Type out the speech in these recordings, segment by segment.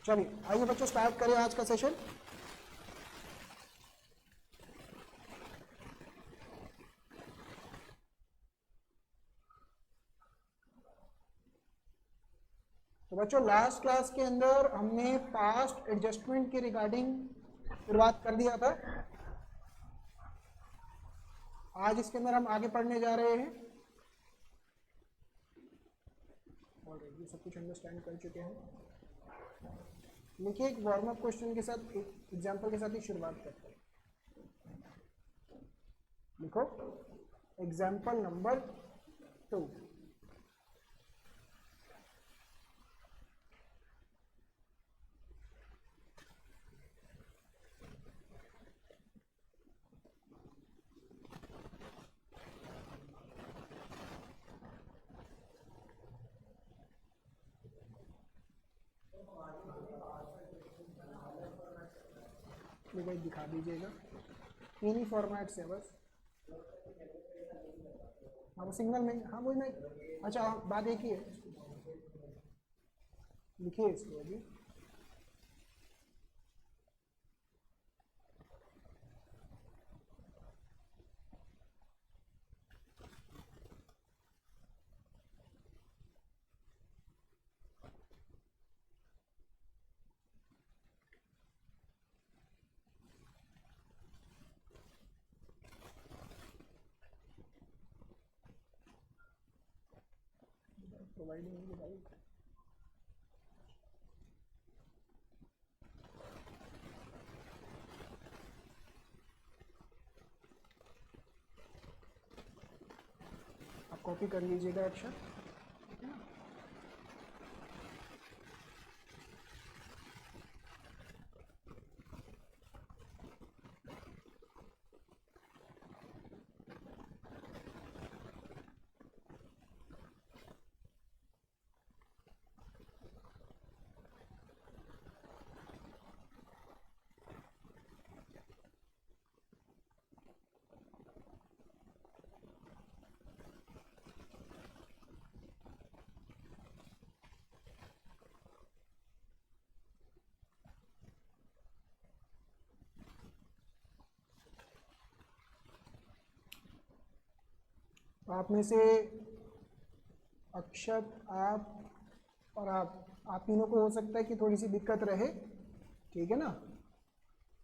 चलिए आइए बच्चों स्टार्ट करें आज का सेशन। तो बच्चों लास्ट क्लास के अंदर हमने पास्ट एडजस्टमेंट के रिगार्डिंग शुरुआत कर दिया था। आज इसके अंदर हम आगे पढ़ने जा रहे हैं। ऑलरेडी सब कुछ अंडरस्टैंड कर चुके हैं। देखिए एक वार्म अप क्वेश्चन के साथ, एक एग्जांपल के साथ ही शुरुआत करते हैं। लिखो एग्जांपल नंबर 2। भाई दिखा दीजिएगा, तीन ही फॉर्मेट से बस। हाँ वो सिग्नल में, हाँ वही मैं, अच्छा बात एक ही है, लिखिए इसको अभी। प्रोवाइडिंग भाई आप कॉपी कर लीजिएगा अक्षर। आप में से अक्षत, आप और आप तीनों को हो सकता है कि थोड़ी सी दिक्कत रहे, ठीक है ना।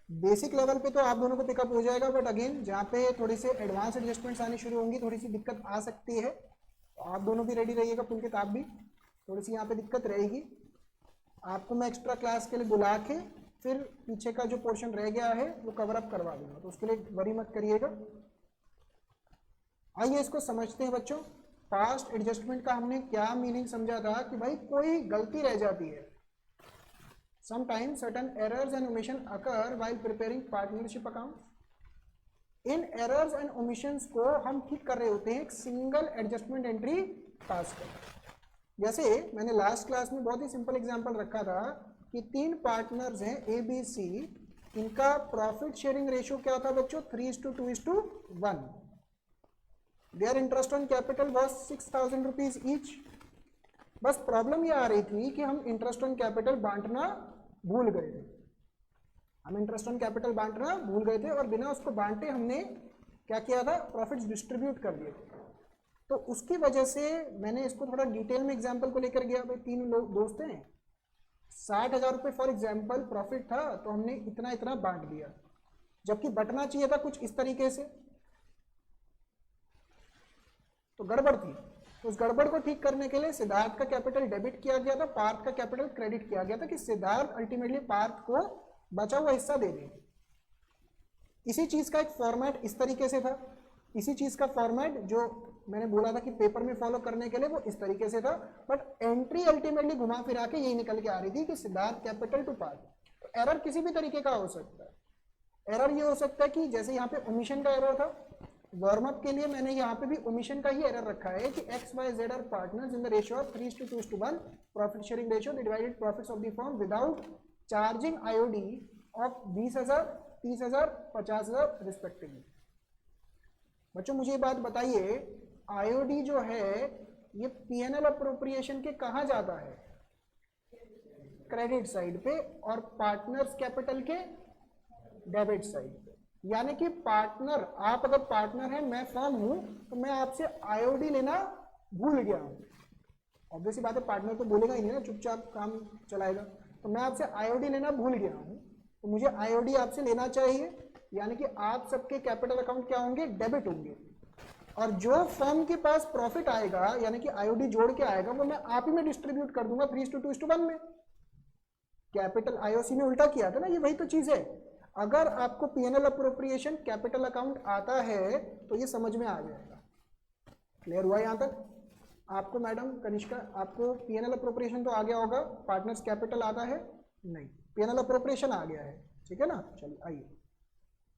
बेसिक लेवल पे तो आप दोनों को पिकअप हो जाएगा, बट अगेन जहाँ पे थोड़ी से एडवांस एडजस्टमेंट्स आनी शुरू होंगी थोड़ी सी दिक्कत आ सकती है। तो आप दोनों भी रेडी रहिएगा, पुलकित आप भी, थोड़ी सी यहाँ पे दिक्कत रहेगी। आपको मैं एक्स्ट्रा क्लास के लिए बुला के फिर पीछे का जो पोर्शन रह गया है वो कवर अप करवा दूंगा, तो उसके लिए वरी मत करिएगा। आइए इसको समझते हैं बच्चों। पास्ट एडजस्टमेंट का हमने क्या मीनिंग समझा था कि भाई कोई गलती रह जाती है। Sometimes certain errors and omission occur while preparing partnership account. In errors and omissions को हम ठीक कर रहे होते हैं एक सिंगल एडजस्टमेंट एंट्री पास कर। जैसे मैंने लास्ट क्लास में बहुत ही सिंपल एग्जांपल रखा था कि 3 पार्टनर्स हैं ए बी सी, इनका प्रॉफिट शेयरिंग रेशियो क्या था बच्चों, 3:2:1। Their interest on capital was 6,000 rupees each। बस प्रॉब्लम ये आ रही थी कि हम इंटरेस्ट ऑन कैपिटल बांटना भूल गए थे। हम इंटरेस्ट ऑन कैपिटल बांटना भूल गए थे और बिना उसको बांटे हमने क्या किया था, प्रॉफिट्स डिस्ट्रीब्यूट कर दिए थे। तो उसकी वजह से मैंने इसको थोड़ा डिटेल में एग्जांपल को लेकर गया। भाई 3 लोग दोस्त हैं, 60,000 रुपये फॉर एग्जांपल प्रॉफिट था, तो हमने इतना इतना बांट दिया, जबकि बंटना चाहिए था कुछ इस तरीके से, तो गड़बड़ थी। तो उस गड़बड़ को ठीक करने के लिए सिद्धार्थ का कैपिटल डेबिट किया गया था, पार्थ का कैपिटल क्रेडिट किया गया था कि सिद्धार्थ अल्टीमेटली पार्थ को बचा हुआ हिस्सा दे देंगे। इसी चीज का एक फॉर्मेट इस तरीके से था, इसी चीज का फॉर्मेट जो मैंने बोला था कि पेपर में फॉलो करने के लिए वो इस तरीके से था, बट एंट्री अल्टीमेटली घुमा फिरा के यही निकल के आ रही थी कि सिद्धार्थ कैपिटल टू पार्थ। तो एरर किसी भी तरीके का हो सकता है। एरर ये हो सकता है कि जैसे यहाँ पे ओमिशन का एरर था, वार्म अप के लिए मैंने यहाँ पे भी ओमिशन का ही एरर रखा है कि X Y Z are partners in the ratio of 3:2:1 profit sharing ratio, the divided profits of the firm without charging IOD of 20,000, 30,000, 50,000 respectively. बच्चों मुझे ये बात बताइए, आईओडी जो है ये पीएनएल अप्रोप्रिएशन के कहाँ जाता है? क्रेडिट साइड पे और पार्टनर्स कैपिटल के डेबिट साइड पे। यानी कि पार्टनर, आप अगर पार्टनर हैं, मैं फर्म हूं, तो मैं आपसे आईओडी लेना भूल गया हूं। ऑब्वियसली बात है, पार्टनर तो बोलेगा ही नहीं ना, चुपचाप काम चलाएगा। तो मैं आपसे आईओडी लेना भूल गया हूं, तो मुझे आईओडी आपसे लेना चाहिए। यानी कि आप सबके कैपिटल अकाउंट क्या होंगे, डेबिट होंगे। और जो फर्म के पास प्रॉफिट आएगा, यानी कि आईओडी जोड़ के आएगा, वो मैं आप ही में डिस्ट्रीब्यूट कर दूंगा 3:2:1 में। कैपिटल आईओसी में उल्टा किया था ना, ये वही तो चीज है। अगर आपको पीएनएल अप्रोप्रिएशन कैपिटल अकाउंट आता है तो ये समझ में आ जाएगा। क्लियर हुआ यहां तक आपको मैडम कनिष्का? आपको पीएनएल अप्रोप्रिएशन तो आ गया होगा, पार्टनर्स कैपिटल आता है नहीं, पीएनएल अप्रोप्रिएशन आ गया है, ठीक है ना। चलिए आइए,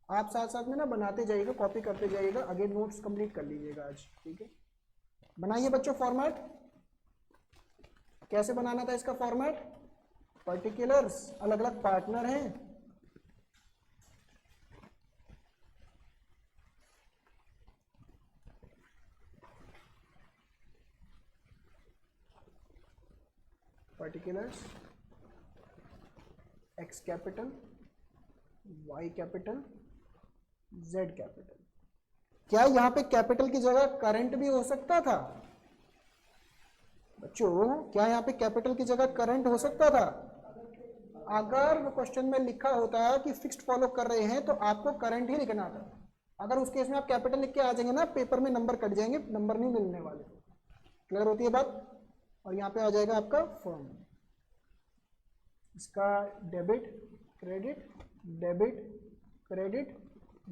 आप साथ साथ में ना बनाते जाइएगा, कॉपी करते जाइएगा, आगे नोट्स कंप्लीट कर लीजिएगा आज, ठीक है। बनाइए बच्चों फॉर्मेट, कैसे बनाना था इसका फॉर्मेट। पर्टिकुलर्स, अलग अलग पार्टनर हैं, particulars, X capital, Y capital, Z capital. क्या यहाँ पे कैपिटल की जगह करंट भी हो सकता था बच्चों? क्या यहाँ पे कैपिटल की जगह करंट हो सकता था? अगर वो क्वेश्चन में लिखा होता है कि फिक्स्ड फॉलो कर रहे हैं तो आपको करंट ही लिखना था। अगर उस केस में आप कैपिटल लिख के आ जाएंगे ना, पेपर में नंबर कट जाएंगे, नंबर नहीं मिलने वाले। क्लियर होती है बात? और यहाँ पे आ जाएगा आपका फर्म, इसका debit credit, debit credit,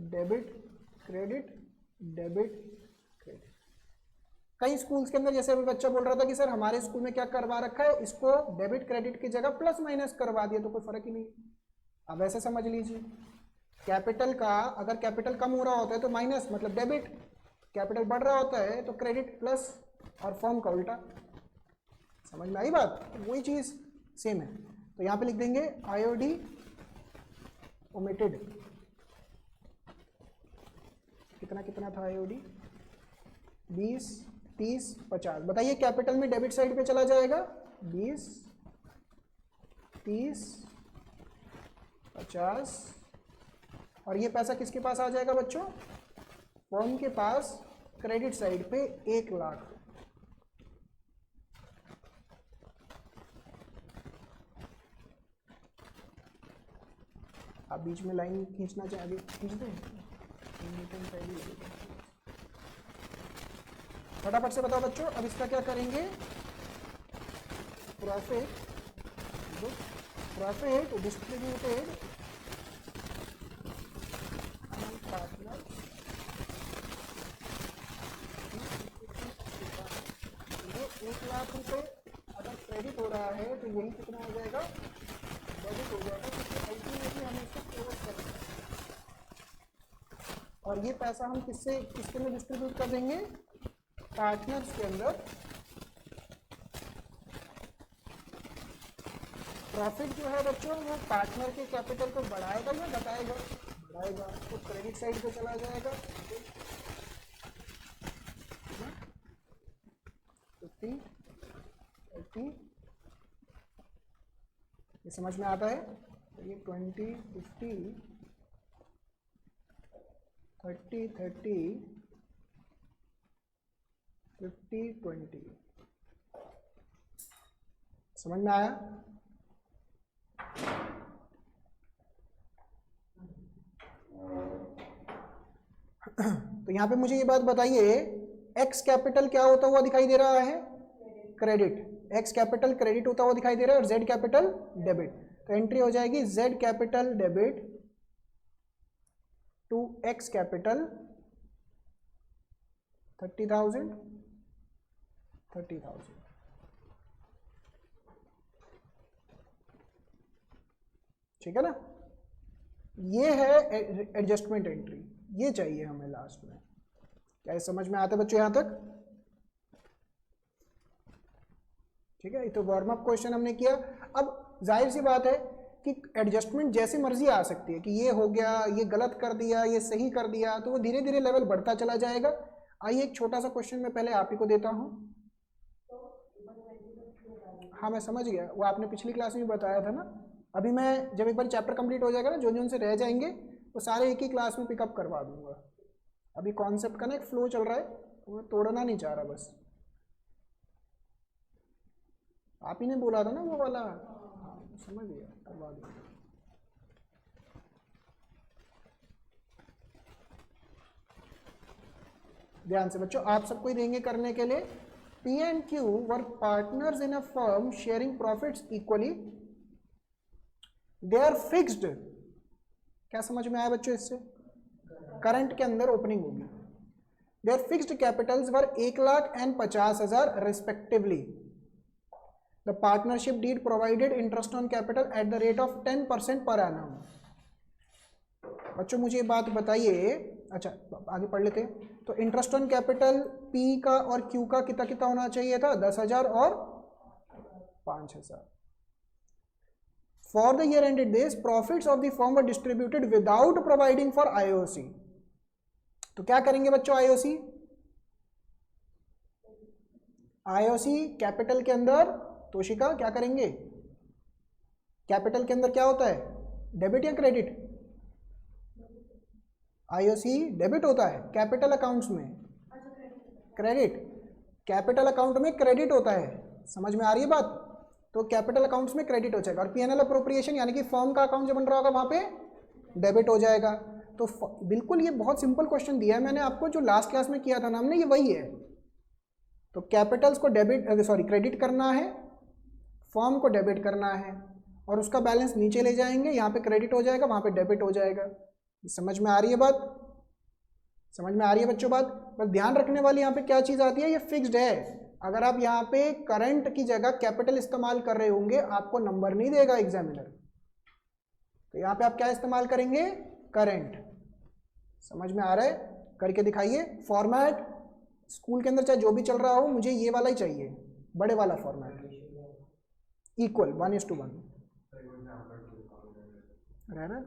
debit credit, debit credit. कई स्कूल्स के अंदर जैसे अभी बच्चा बोल रहा था कि सर हमारे स्कूल में क्या करवा रखा है, इसको डेबिट क्रेडिट की जगह प्लस माइनस करवा दिया, तो कोई फर्क ही नहीं। अब ऐसे समझ लीजिए, कैपिटल का अगर कैपिटल कम हो रहा होता है तो माइनस मतलब डेबिट, कैपिटल बढ़ रहा होता है तो क्रेडिट प्लस, और फॉर्म का उल्टा। समझ में आई बात? वही चीज सेम है। तो यहाँ पे लिख देंगे आईओडी ओमिटेड। कितना कितना था आईओडी? 20, 30, 50। बताइए कैपिटल में डेबिट साइड पे चला जाएगा 20, 30, 50, और ये पैसा किसके पास आ जाएगा बच्चों? फर्म के पास क्रेडिट साइड पे 1 लाख। आप बीच में लाइन खींचना चाहिए, खींच दें, फटाफट से बताओ बच्चों। अब इसका क्या करेंगे? प्रॉफिट, प्रॉफिट डिस्ट्रीब्यूटेड पार्टनर, ये 1 लाख रुपए अगर क्रेडिट हो रहा है तो यही कितना हो जाएगा? डेबिट हो जाएगा, क्योंकि अल्टीमेटली हमें इसको क्लोज करना है। और ये पैसा हम किसके में डिस्ट्रीब्यूट कर देंगे? पार्टनर्स के अंदर। प्रॉफिट जो है बच्चों वो पार्टनर के कैपिटल को बढ़ाएगा या घटाएगा? बढ़ाएगा, तो क्रेडिट साइड पे चला जाएगा 50, 80। ये समझ में आता है? तो ये 20, 50, 30, 30, 50, 20। समझ में आया? तो यहां पे मुझे ये बात बताइए, एक्स कैपिटल क्या होता हुआ दिखाई दे रहा है? क्रेडिट। एक्स कैपिटल क्रेडिट होता हुआ दिखाई दे रहा है, और जेड कैपिटल डेबिट। तो एंट्री हो जाएगी Z capital debit to X capital 30,000, 30,000। ठीक है ना? ये है एडजस्टमेंट एंट्री, ये चाहिए हमें लास्ट में। क्या ये समझ में आता है बच्चों यहां तक? ठीक है, ये तो वार्म अप क्वेश्चन हमने किया। अब जाहिर सी बात है कि एडजस्टमेंट जैसे मर्जी आ सकती है, कि ये हो गया, ये गलत कर दिया, ये सही कर दिया, तो वो धीरे धीरे लेवल बढ़ता चला जाएगा। आइए एक छोटा सा क्वेश्चन मैं पहले आप ही को देता हूं। हाँ मैं समझ गया, वो आपने पिछली क्लास में भी बताया था ना। अभी मैं जब एक बार चैप्टर कंप्लीट हो जाएगा ना, जो जो उनसे रह जाएंगे वो सारे एक ही क्लास में पिकअप करवा दूंगा। अभी कॉन्सेप्ट का ना एक फ्लो चल रहा है, वो तोड़ना नहीं चाह रहा बस। आप ही ने बोला था ना वो वाला, हाँ समझ गया, करवा दूंगा। ध्यान से बच्चों, आप सबको ही देंगे करने के लिए। P and Q were partners in a firm sharing profits equally. They are fixed. क्या समझ में आया बच्चों इससे? करंट के अंदर ओपनिंग होगी। Their fixed capitals were 1,00,000 and 50,000 respectively. The partnership deed provided interest on capital at the rate of 10% per annum. बच्चों मुझे ये बात बताइए, अच्छा आगे पढ़ लेते हैं। तो इंटरेस्ट ऑन कैपिटल P का और Q का कितना कितना होना चाहिए था? 10,000 और 5,000। For the year ended this profits of the firm were distributed without providing for IOC। तो क्या करेंगे बच्चों IOC? IOC कैपिटल के अंदर, तोशिका क्या करेंगे? कैपिटल के अंदर क्या होता है, डेबिट या क्रेडिट? IOC डेबिट होता है, कैपिटल अकाउंट्स में क्रेडिट। कैपिटल अकाउंट में क्रेडिट होता है, समझ में आ रही है बात? तो कैपिटल अकाउंट्स में क्रेडिट हो जाएगा और P&L अप्रोप्रिएशन यानी कि फर्म का अकाउंट जो बन रहा होगा वहां पे डेबिट हो जाएगा। तो बिल्कुल ये बहुत सिंपल क्वेश्चन दिया है मैंने आपको, जो लास्ट क्लास में किया था ना हमने, ये वही है। तो कैपिटल्स को डेबिट सॉरी क्रेडिट करना है, फर्म को डेबिट करना है और उसका बैलेंस नीचे ले जाएंगे, यहाँ पे क्रेडिट हो जाएगा, वहाँ पे डेबिट हो जाएगा। समझ में आ रही है बात? समझ में आ रही है बच्चों बात? बस ध्यान रखने वाली यहाँ पे क्या चीज़ आती है, ये फिक्स्ड है। अगर आप यहाँ पे करंट की जगह कैपिटल इस्तेमाल कर रहे होंगे आपको नंबर नहीं देगा एग्जामिनर। तो यहाँ पे आप क्या इस्तेमाल करेंगे? करंट। समझ में आ रहा है? करके दिखाइए। फॉर्मेट स्कूल के अंदर चाहे जो भी चल रहा हो, मुझे ये वाला ही चाहिए, बड़े वाला फॉर्मेट, इक्वल 1:1 रहना।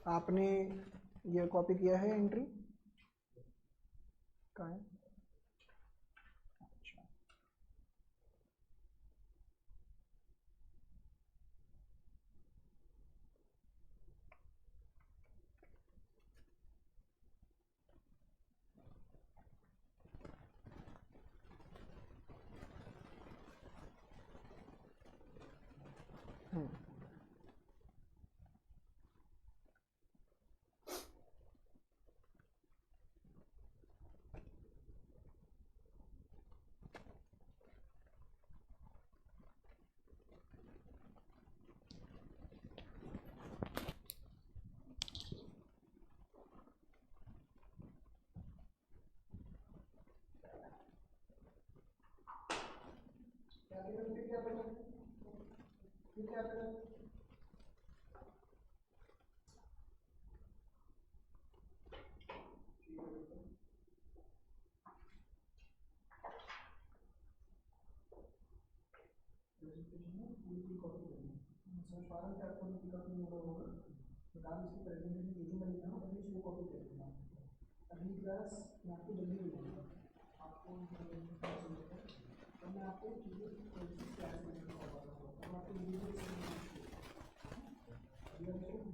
आपने ये कॉपी किया है एंट्री? कहाँ है? अच्छा अगली क्लास मैं आपको जल्दी मिलूंगा, आपको मैं आपको चीज़ें क्लास में आपको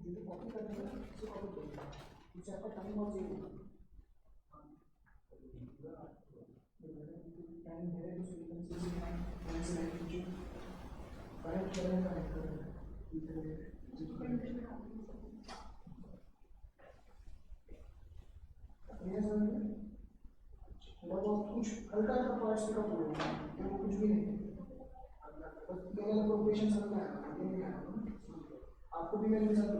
जो कॉपी करनी है उसे कॉपी करूँगा, उससे आपका टाइम बहुत सेव होगा। टाइम है करेक्ट कुछ हल्का हल्का पार्ट्स का वो कुछ भी नहीं, समझ में आया आपको भी मेरे साथ।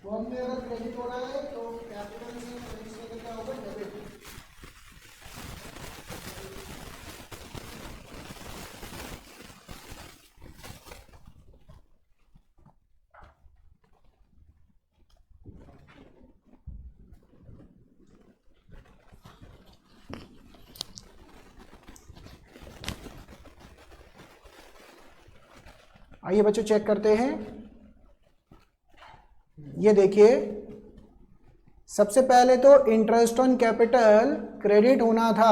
फॉर्म में अगर क्रेडिट हो रहा है तो कैपिटल से क्रेडिट से क्या होगा, डेबिट। आइए बच्चों चेक करते हैं। ये देखिए, सबसे पहले तो इंटरेस्ट ऑन कैपिटल क्रेडिट होना था।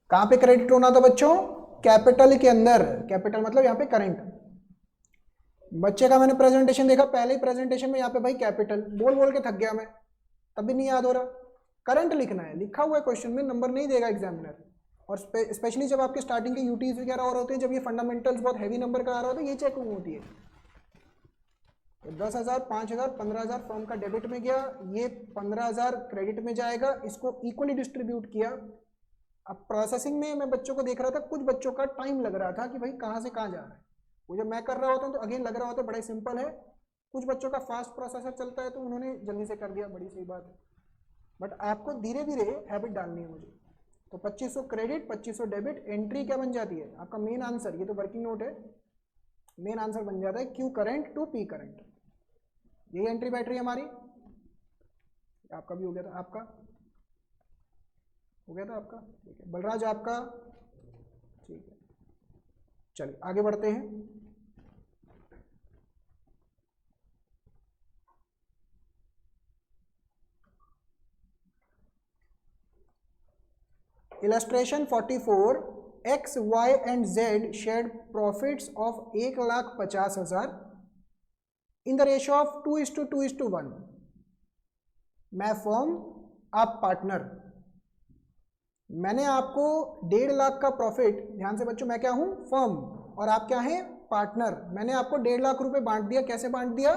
कहां पे क्रेडिट होना था बच्चों? कैपिटल के अंदर। कैपिटल मतलब यहां पे करंट। बच्चे का मैंने प्रेजेंटेशन देखा, पहले ही प्रेजेंटेशन में यहाँ पे भाई कैपिटल बोल बोल के थक गया मैं, तब भी नहीं याद हो रहा। करंट लिखना है, लिखा हुआ है क्वेश्चन में, नंबर नहीं देगा एग्जामिनर। और स्पेशली जब आपके स्टार्टिंग के यूटीज वगैरह और होते हैं, जब ये फंडामेंटल्स बहुत हैवी नंबर का आ रहा होता है, ये चेकिंग होती है। तो 10,000, 5,000, 15,000 फॉर्म का डेबिट में गया, ये 15,000 क्रेडिट में जाएगा, इसको इक्वली डिस्ट्रीब्यूट किया। अब प्रोसेसिंग में मैं बच्चों को देख रहा था, कुछ बच्चों का टाइम लग रहा था कि भाई कहाँ से कहाँ जा रहा है। वो जब मैं कर रहा होता हूँ तो अगेन लग रहा होता है बड़ा ही सिंपल है। कुछ बच्चों का फास्ट प्रोसेसर चलता है तो उन्होंने जल्दी से कर दिया, बड़ी सही बात है। बट आपको धीरे धीरे हैबिट डालनी है मुझे। तो 2500 क्रेडिट, 2500 डेबिट, एंट्री क्या बन जाती है आपका मेन आंसर? ये तो वर्किंग नोट है, मेन आंसर बन जाता है Q current to P current. यही एंट्री बैटरी हमारी। आपका भी हो गया था, आपका हो गया था आपका, ठीक है। बलराज आपका, ठीक है। चलिए आगे बढ़ते हैं। Illustration 44, X Y and Z shared profits of 1,50,000 in the ratio of 2:2:1। मैं फर्म, आप पार्टनर। मैंने आपको 1.5 लाख का प्रॉफिट, ध्यान से बच्चों, मैं क्या हूं? फर्म, और आप क्या हैं? पार्टनर। मैंने आपको 1.5 लाख रुपए बांट दिया। कैसे बांट दिया?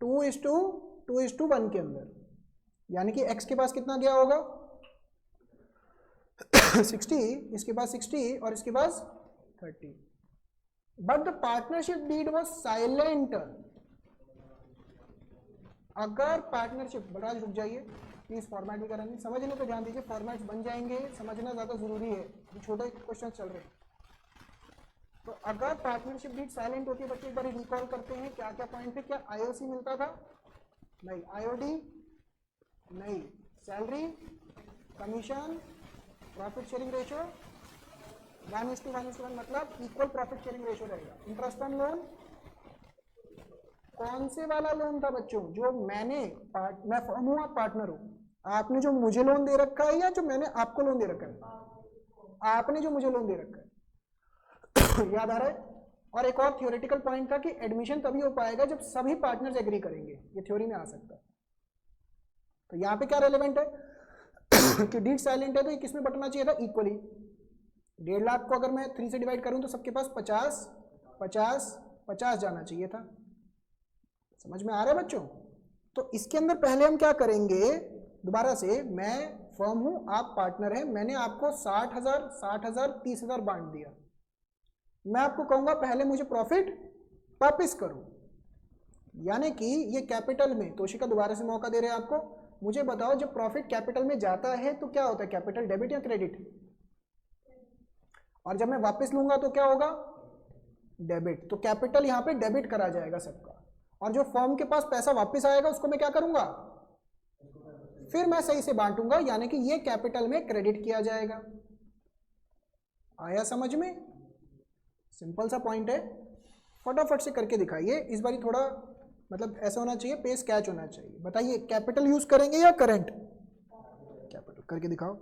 2:1 के अंदर। यानी कि एक्स के पास कितना गया होगा? 60, इसके पास 60 और इसके पास 30। But the partnership deed was silent. अगर पार्टनरशिप, बलराज रुक जाइए प्लीज, फॉर्मेट भी करेंगे, समझने पे ध्यान दीजिए, फॉर्मेट्स बन जाएंगे, समझना ज्यादा जरूरी है, छोटे क्वेश्चन चल रहे हैं। तो अगर पार्टनरशिप डीड साइलेंट होती है, बच्चे एक बार रिकॉल करते हैं क्या क्या पॉइंट थे। क्या आईओसी मिलता था? नहीं। आईओडी नहीं। Salary, commission, profit sharing ratio 1:1:1, मतलब इक्वल प्रॉफिट शेयरिंग रेशियो रहेगा। इंटरेस्ट ऑन लोन, कौन से वाला लोन था बच्चों? जो मैं फर्म हूं, आप पार्टनर हो, आपने जो मुझे लोन दे रखा है या जो मैंने आपको लोन दे रखा है? आपने जो मुझे लोन दे रखा है। याद आ रहा है? और एक और थियोरेटिकल पॉइंट था कि एडमिशन तभी हो पाएगा जब सभी पार्टनर्स एग्री करेंगे, ये थ्योरी में आ सकता है। तो यहाँ पे क्या रेलेवेंट है कि डीड साइलेंट है तो ये किसमें बटना चाहिए था? इक्वली। 1.5 लाख को अगर मैं 3 से डिवाइड करूं तो सबके पास 50, 50, 50 जाना चाहिए था। समझ में आ रहा है बच्चों? तो इसके अंदर पहले हम क्या करेंगे, दोबारा से, मैं फर्म हूं, आप पार्टनर हैं, मैंने आपको 60,000, 60,000, 30,000 बांट दिया। मैं आपको कहूंगा पहले मुझे प्रॉफिट वापिस करो। यानी कि ये कैपिटल में, तोशिका दोबारा से मौका दे रहे हैं आपको, मुझे बताओ जब प्रॉफिट कैपिटल में जाता है तो क्या होता है? कैपिटल डेबिट या क्रेडिट? और जब मैं वापस लूंगा तो क्या होगा? डेबिट। तो कैपिटल यहां पे डेबिट करा जाएगा सबका। और जो फर्म के पास पैसा वापस आएगा उसको मैं क्या करूंगा? फिर मैं सही से बांटूंगा, यानी कि ये कैपिटल में क्रेडिट किया जाएगा। आया समझ में? सिंपल सा पॉइंट है, फटाफट से करके दिखाइए। इस बार थोड़ा मतलब ऐसा होना चाहिए, पेस कैच होना चाहिए। बताइए कैपिटल यूज करेंगे या करंट? कैपिटल करके दिखाओ।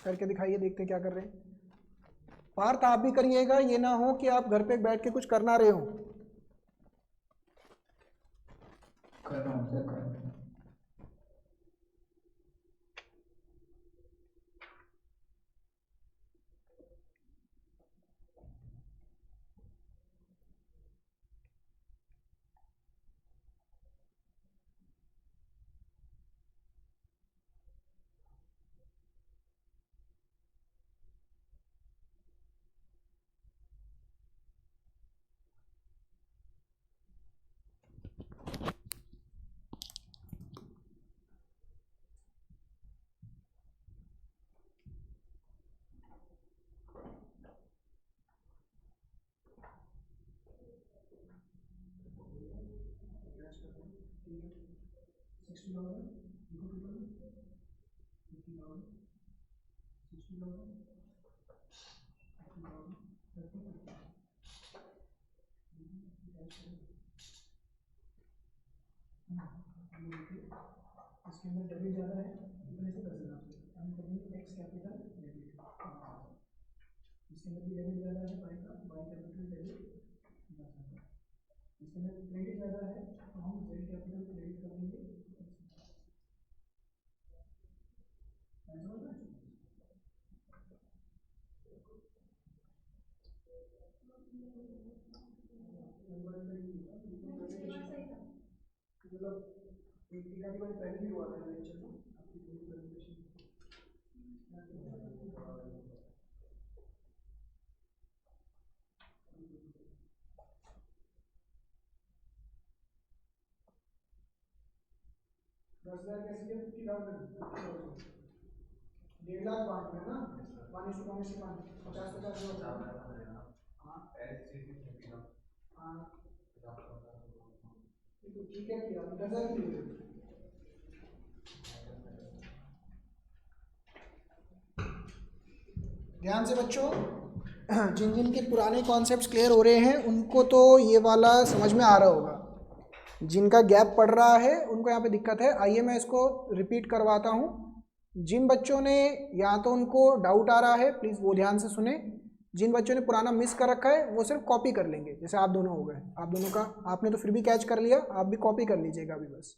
करके दिखाइए, देखते हैं क्या कर रहे हैं। पार्थ आप भी करिएगा, ये ना हो कि आप घर पे बैठ के कुछ करना रहे हो। कर रहा हूँ सर, कर रहा हूँ। इसके अंदर डेबिट ज़्यादा है, इतने से 10,000 हम करेंगे एक्स कैपिटल डेबिट। इसके अंदर भी डेबिट ज़्यादा है, वाई कैपिटल डेबिट 10,000। इसके अंदर क्रेडिट ज़्यादा है तो हम जेड कैपिटल क्रेडिट कर देंगे। मतलब एक आधी बार पहले भी हुआ था लेक्चर में आपकी पूरी प्रेजेंटेशन। 10,000 कैसे लिया? 50,000 1,50,000 बांट में ना, 1:1:1 50-50 हाँ हाँ ठीक है, किया 10,000 लिए। ध्यान से बच्चों, जिन जिन के पुराने कॉन्सेप्ट्स क्लियर हो रहे हैं उनको तो ये वाला समझ में आ रहा होगा, जिनका गैप पड़ रहा है उनको यहाँ पे दिक्कत है। आइए मैं इसको रिपीट करवाता हूँ। जिन बच्चों ने या तो उनको डाउट आ रहा है प्लीज़ वो ध्यान से सुने, जिन बच्चों ने पुराना मिस कर रखा है वो सिर्फ कॉपी कर लेंगे, जैसे आप दोनों हो गए, आप दोनों का आपने तो फिर भी कैच कर लिया, आप भी कॉपी कर लीजिएगा अभी बस।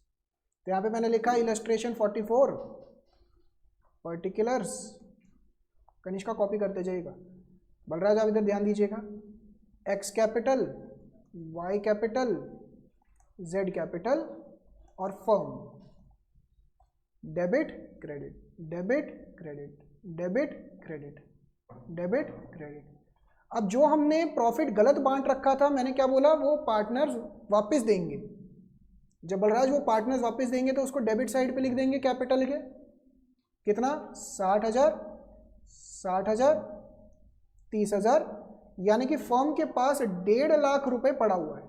तो यहाँ पे मैंने लिखा इलस्ट्रेशन 44 पर्टिकुलर्स, कनिष्का कॉपी करते जाइएगा। बलराज आप इधर ध्यान दीजिएगा, X capital, Y capital, Z capital और firm, debit credit, debit credit, debit credit, debit credit. अब जो हमने प्रॉफिट गलत बांट रखा था, मैंने क्या बोला, वो पार्टनर्स वापस देंगे। जब बलराज वो पार्टनर्स वापस देंगे तो उसको डेबिट साइड पे लिख देंगे कैपिटल के, कितना 60,000, 60,000, 30,000, यानी कि फर्म के पास 1.5 लाख रुपए पड़ा हुआ है।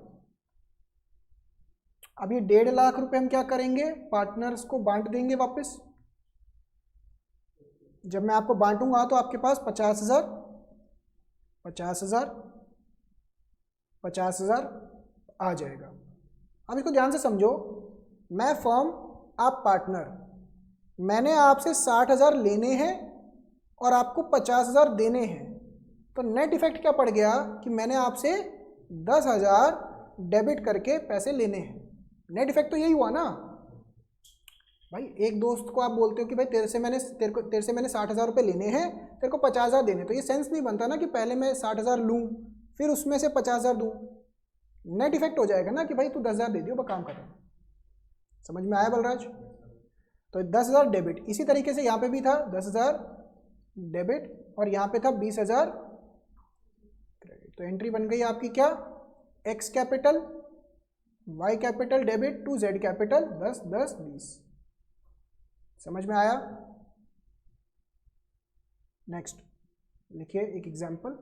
अब ये 1.5 लाख रुपए हम क्या करेंगे, पार्टनर्स को बांट देंगे वापस। जब मैं आपको बांटूंगा तो आपके पास 50,000, 50,000, 50,000 आ जाएगा। अब इसको ध्यान से समझो, मैं फर्म, आप पार्टनर, मैंने आपसे 60,000 लेने हैं और आपको 50,000 देने हैं, तो नेट इफेक्ट क्या पड़ गया कि मैंने आपसे 10,000 डेबिट करके पैसे लेने हैं। नेट इफेक्ट तो यही हुआ ना भाई। एक दोस्त को आप बोलते हो कि भाई तेरे से मैंने 60,000 रुपये लेने हैं, तेरे को 50,000 देने, तो ये सेंस नहीं बनता ना कि पहले मैं 60,000 लूँ फिर उसमें से 50,000 दूँ। नेट इफेक्ट हो जाएगा ना कि भाई तू 10,000 दे दियो, बस काम खत्म। समझ में आया बलराज? तो 10,000 डेबिट, इसी तरीके से यहाँ पे भी था 10,000 डेबिट और यहाँ पे था 20,000 क्रेडिट। तो एंट्री बन गई आपकी क्या, X capital, Y capital debit to Z capital 10, 10, 20। समझ में आया? नेक्स्ट लिखिए एक एग्जाम्पल।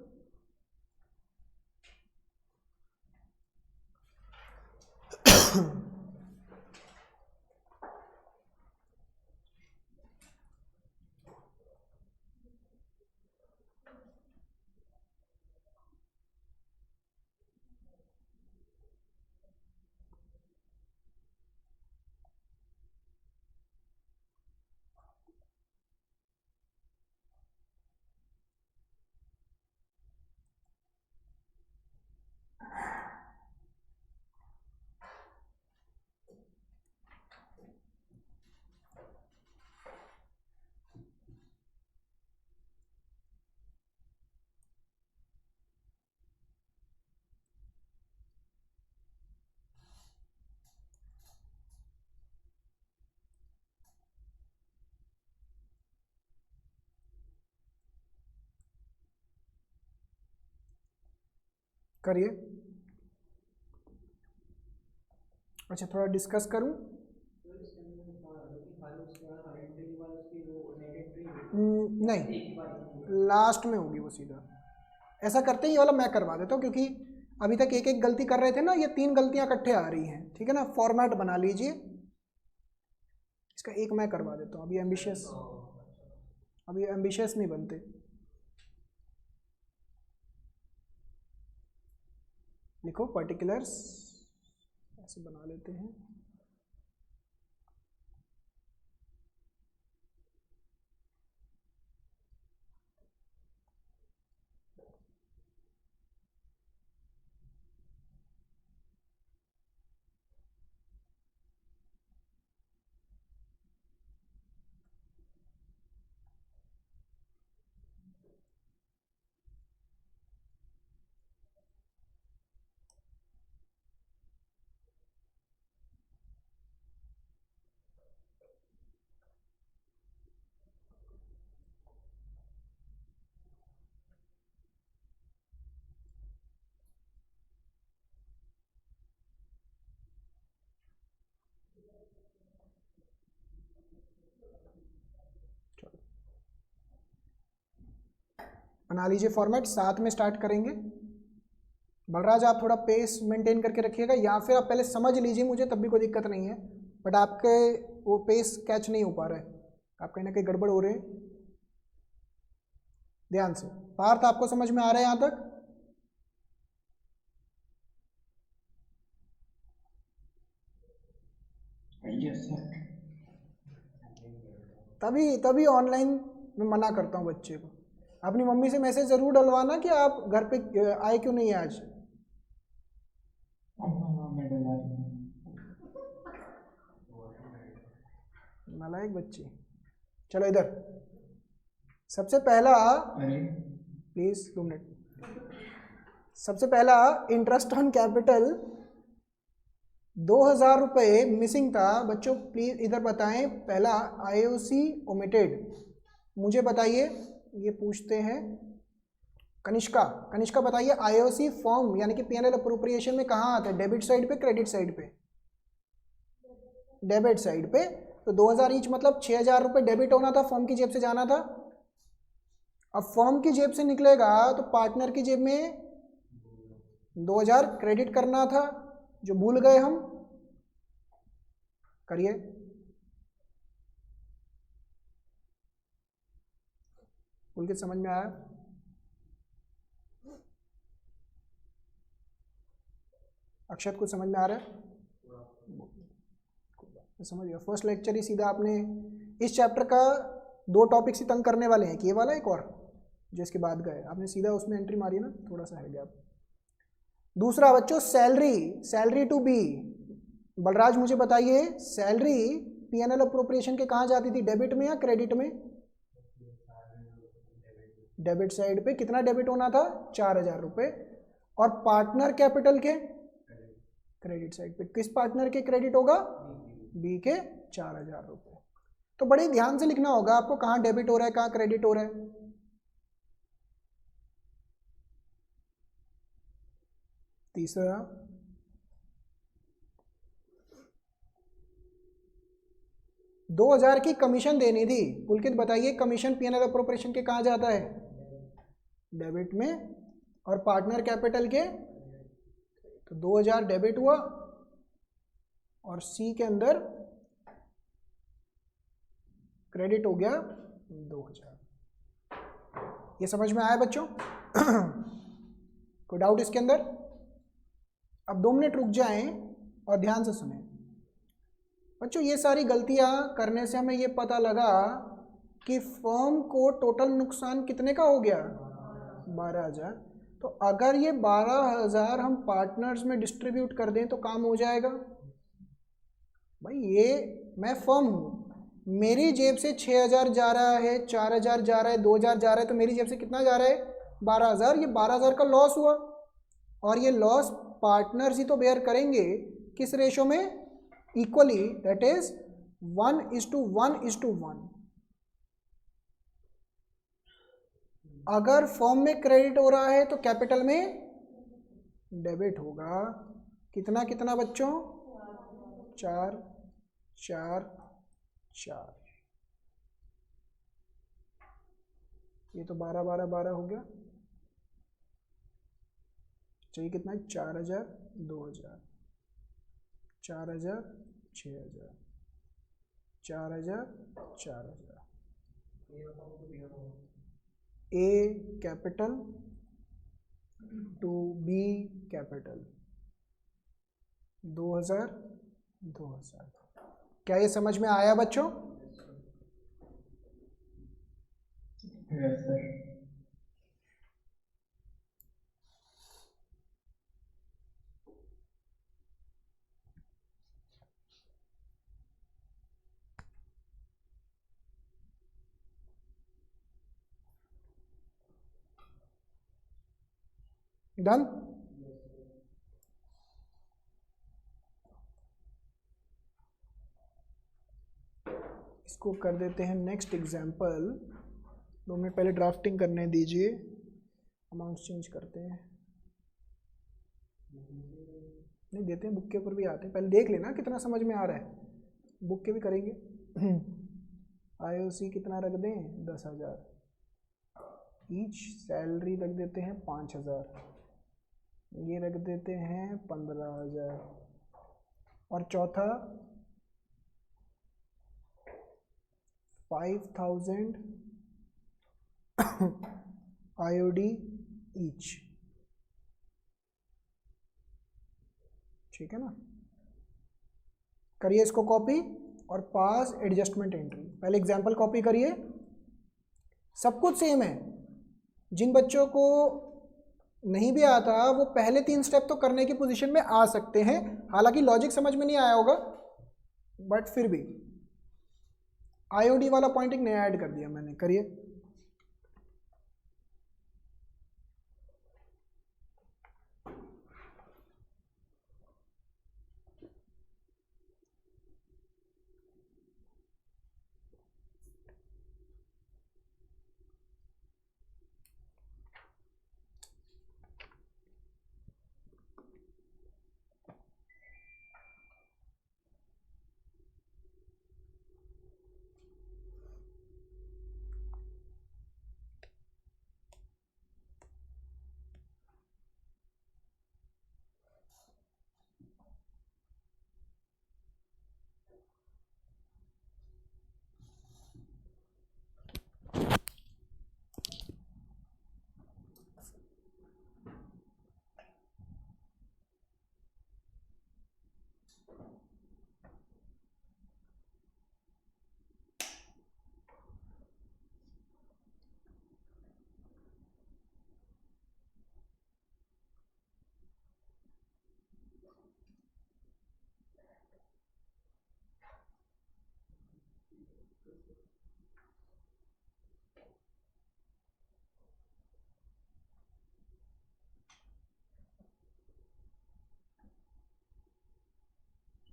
करिए। अच्छा, थोड़ा डिस्कस करूं? नहीं, लास्ट में होगी वो सीधा। ऐसा करते हैं, ये वाला मैं करवा देता हूँ, क्योंकि अभी तक एक एक गलती कर रहे थे ना, ये 3 गलतियां इकट्ठे आ रही हैं, ठीक है ना। फॉर्मेट बना लीजिए, इसका एक मैं करवा देता हूँ। अभी एम्बिशियस नहीं बनते। लिखो पर्टिकुलर्स, ऐसे बना लेते हैं। बना लीजिए फॉर्मेट, साथ में स्टार्ट करेंगे। बलराज आप थोड़ा पेस मेंटेन करके रखिएगा, या फिर आप पहले समझ लीजिए, मुझे तब भी कोई दिक्कत नहीं है, बट आपके वो पेस कैच नहीं हो पा रहा है, आप कहीं ना कहीं गड़बड़ हो रहे हैं। ध्यान से। पार्थ आपको समझ में आ रहा है यहाँ तक? Yes sir. तभी ऑनलाइन में मना करता हूँ बच्चे को। अपनी मम्मी से मैसेज जरूर डलवाना कि आप घर पे आए क्यों नहीं है आज। मैं डला रही हूँ। नालायक बच्ची। चलो इधर, सबसे पहला, अरे प्लीज 2 मिनट। सबसे पहला इंटरेस्ट ऑन कैपिटल 2000 रुपये मिसिंग था बच्चों। प्लीज इधर बताएं, पहला आईओसी ओमिटेड। मुझे बताइए, ये पूछते हैं कनिष्का बताइए, आईओसी फॉर्म यानी कि पीएनएल अप्रोप्रिएशन में कहाँ आता है? डेबिट साइड पे, क्रेडिट साइड पे? डेबिट साइड पे। तो 2000 ईच मतलब 6000 रुपये डेबिट होना था, फॉर्म की जेब से जाना था। अब फॉर्म की जेब से निकलेगा तो पार्टनर की जेब में 2000 क्रेडिट करना था, जो भूल गए हम। करिए। भूल के समझ में आया? अक्षत को समझ में आ रहा है? समझ गया। फर्स्ट लेक्चर ही सीधा आपने इस चैप्टर का 2 टॉपिक्स ही तंग करने वाले हैं, कि ये वाला एक और जो इसके बाद गए, आपने सीधा उसमें एंट्री मारी ना, थोड़ा सा है गैप। दूसरा बच्चों, सैलरी टू बी। बलराज मुझे बताइए, सैलरी पीएनएल अप्रोप्रिएशन के कहाँ जाती थी, डेबिट में या क्रेडिट में? डेबिट साइड पे। कितना डेबिट होना था? 4000 रुपये। और पार्टनर कैपिटल के क्रेडिट साइड पे। किस पार्टनर के क्रेडिट होगा? बी के 4000 रुपये। तो बड़े ध्यान से लिखना होगा आपको, कहाँ डेबिट हो रहा है, कहाँ क्रेडिट हो रहा है। तीसरा, दो 2000 की कमीशन देनी थी। पुलकित बताइए, कमीशन पीएनएल अप्रोप्रिएशन के कहाँ जाता है? डेबिट में। और पार्टनर कैपिटल के, तो 2000 डेबिट हुआ और सी के अंदर क्रेडिट हो गया 2000। ये समझ में आया बच्चों? कोई डाउट इसके अंदर? अब 2 मिनट रुक जाएं और ध्यान से सुनें बच्चों। ये सारी गलतियां करने से हमें ये पता लगा कि फर्म को टोटल नुकसान कितने का हो गया? 12000। तो अगर ये 12000 हम पार्टनर्स में डिस्ट्रीब्यूट कर दें तो काम हो जाएगा। भाई ये मैं फर्म हूँ, मेरी जेब से 6000 जा रहा है, 4000 जा रहा है, 2000 जा रहा है, तो मेरी जेब से कितना जा रहा है? 12000। ये 12000 का लॉस हुआ, और ये लॉस पार्टनर्स ही तो बेयर करेंगे। किस रेशो में? Equally, that is 1:1:1। अगर फर्म में क्रेडिट हो रहा है तो कैपिटल में डेबिट होगा कितना कितना बच्चों, 4 4 4, ये तो 12 12 12 हो गया। चाहिए कितना है, 4000 2000 4000 6000 4000 4000। A capital to B capital 2000 2000। क्या ये समझ में आया बच्चों? Yes sir. डन। इसको कर देते हैं नेक्स्ट एग्जाम्पल। 2 मिनट पहले ड्राफ्टिंग करने दीजिए, अमाउंट चेंज करते हैं। नहीं देते हैं, बुक के ऊपर भी आते हैं, पहले देख लेना कितना समझ में आ रहा है, बुक के भी करेंगे। IOC कितना रख दें, 10,000 ईच। सैलरी रख देते हैं 5,000, ये रख देते हैं 15,000, और चौथा 5,000 IOD ईच। ठीक है ना, करिए इसको कॉपी और पास एडजस्टमेंट एंट्री। पहले एग्जाम्पल कॉपी करिए, सब कुछ सेम है। जिन बच्चों को नहीं भी आता वो पहले 3 स्टेप तो करने की पोजीशन में आ सकते हैं, हालांकि लॉजिक समझ में नहीं आया होगा, बट फिर भी IOD वाला पॉइंट एक नया ऐड कर दिया मैंने। करिए।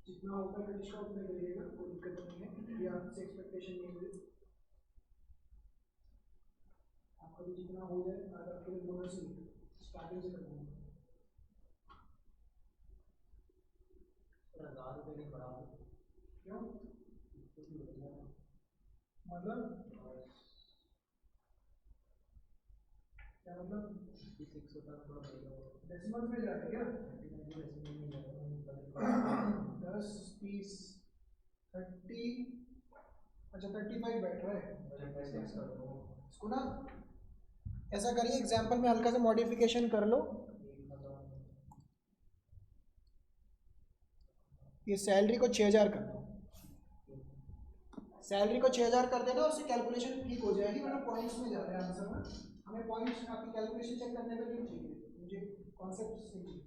जितना होता है कनिष्का उतना करिएगा, कोई दिक्कत नहीं है, ये आपसे एक्सपेक्टेशन नहीं हुई। आपका भी जितना हो जाए, आज आपके लिए बोनस ही स्टार्टिंग से करना है। 1000 रुपये नहीं बढ़ा दो क्यों, मतलब क्या मतलब, डेसिमल में जा रहे क्या, 10 30 30, अच्छा 35 बैठ रहा है इसको ना। ऐसा करिए, एग्जाम्पल में हल्का सा मॉडिफिकेशन कर लो। ये सैलरी को 6,000 कर दो, सैलरी को 6,000 कर देना, उससे कैलकुलेशन ठीक हो जाएगी, वरना पॉइंट्स में जा रहे हैं आंसर में। हमें पॉइंट्स आपकी कैलकुलेशन चेक करने में नहीं चाहिए, मुझे कॉन्सेप्ट से चाहिए।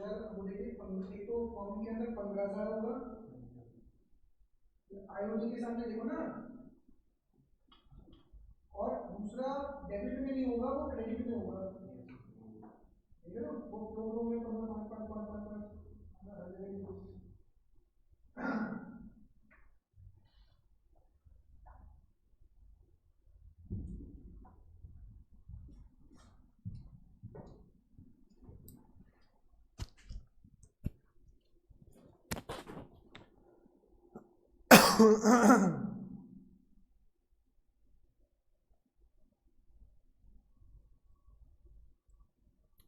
यार वो देखिए एक तो फॉर्म के अंदर 15,000 होगा, आईओडी के सामने देखो ना, और दूसरा डेबिट में नहीं होगा, वो क्रेडिट में होगा, ठीक है ना, वो फ्लो में 15 5 5 5 5 5।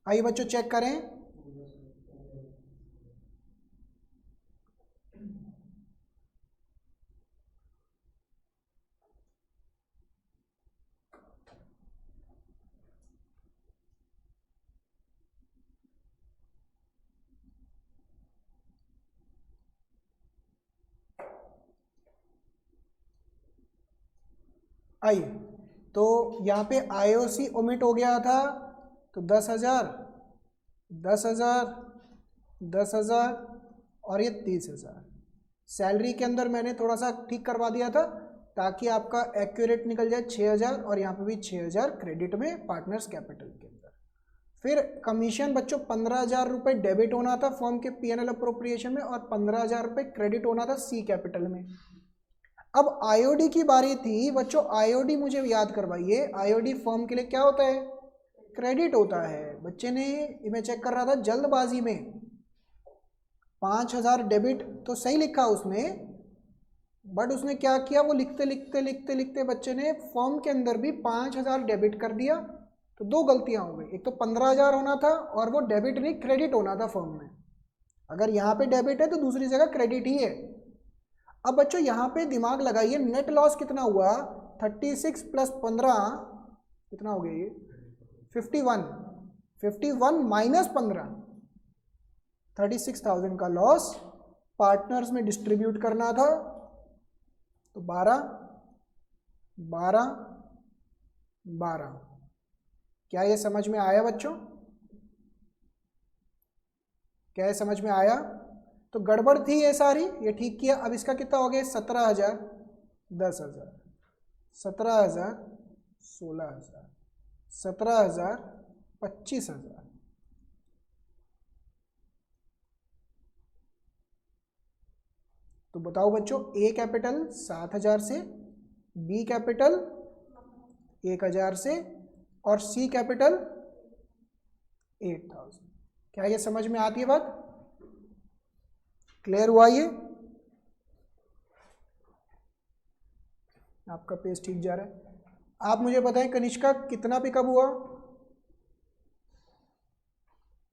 आइए बच्चों चेक करें। आइए, तो यहाँ पे आईओसी ओमिट हो गया था, तो 10,000 10,000 10,000 और ये 30,000। सैलरी के अंदर मैंने थोड़ा सा ठीक करवा दिया था ताकि आपका एक्यूरेट निकल जाए 6,000, और यहाँ पे भी 6,000 क्रेडिट में पार्टनर्स कैपिटल के अंदर। फिर कमीशन बच्चों 15,000 रुपये डेबिट होना था फॉर्म के पीएनएल अप्रोप्रिएशन में, और 15,000 रुपये क्रेडिट होना था सी कैपिटल में। अब आईओडी की बारी थी बच्चों, आईओडी मुझे याद करवाइए, आईओडी फर्म के लिए क्या होता है? क्रेडिट होता है। बच्चे ने, मैं चेक कर रहा था जल्दबाजी में, 5,000 डेबिट तो सही लिखा उसने, बट उसने क्या किया, वो लिखते लिखते लिखते लिखते बच्चे ने फॉर्म के अंदर भी 5,000 डेबिट कर दिया, तो दो गलतियां हो गई। एक तो 15,000 होना था और वो डेबिट नहीं क्रेडिट होना था फॉर्म में। अगर यहाँ पे डेबिट है तो दूसरी जगह क्रेडिट ही है। अब बच्चों यहाँ पे दिमाग लगाइए, नेट लॉस कितना हुआ? 36 प्लस 15 कितना हो गया ये? 51। 51 माइनस 15, 36,000 का लॉस पार्टनर्स में डिस्ट्रीब्यूट करना था, तो 12 12 12। क्या ये समझ में आया बच्चों? क्या ये समझ में आया? तो गड़बड़ थी ये सारी, ये ठीक किया। अब इसका कितना हो गया? 17,000 10,000, 17,000 16,000, 17,000 25,000। तो बताओ बच्चों, ए कैपिटल 7,000 से, बी कैपिटल 1,000 से, और सी कैपिटल 8,000। क्या ये समझ में आती है बात? क्लियर हुआ ये? आपका पेज ठीक जा रहा है। आप मुझे बताएं कनिष्का कितना पिकअप हुआ?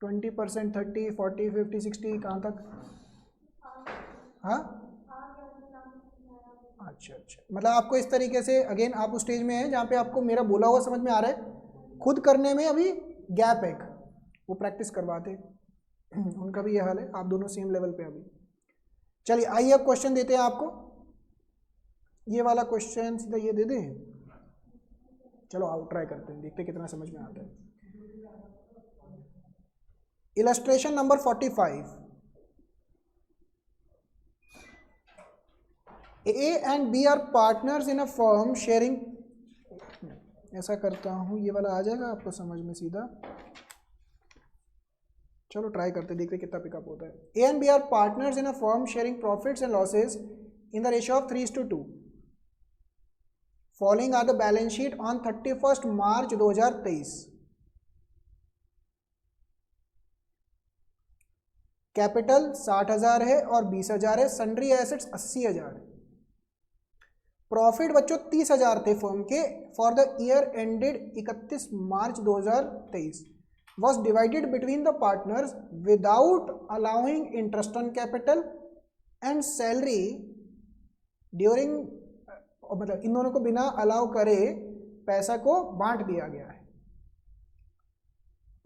20%, 30, 40, 50, 60, कहाँ तक? हाँ, अच्छा अच्छा, मतलब आपको इस तरीके से, अगेन आप उस स्टेज में हैं जहाँ पे आपको मेरा बोला हुआ समझ में आ रहा है, खुद करने में अभी गैप है, वो प्रैक्टिस करवाते उनका भी ये हाल है, आप दोनों सेम लेवल पे अभी। चलिए आइए अब क्वेश्चन देते हैं आपको। ये वाला क्वेश्चन सीधा ये दे दें, चलो आओ ट्राई करते हैं, देखते कितना समझ में आता है। Illustration number 45। A and B are partners in a firm sharing, ऐसा करता हूँ, ये वाला आ जाएगा आपको समझ में सीधा। चलो ट्राई करते, देखते कितना पिकअप होता है। A and B are partners in a firm sharing profits and losses in the ratio of 3:2. Following are the balance sheet on 31st March 2023. Capital 60,000 है और 20,000 है, सन्ड्री एसेट्स 80,000 है। प्रॉफिट बच्चों 30,000 थे फर्म के for the year ended 31 March 2023, was divided between the partners without allowing interest on capital and salary during, मतलब इन दोनों को बिना अलाउ करे पैसा को बांट दिया गया है।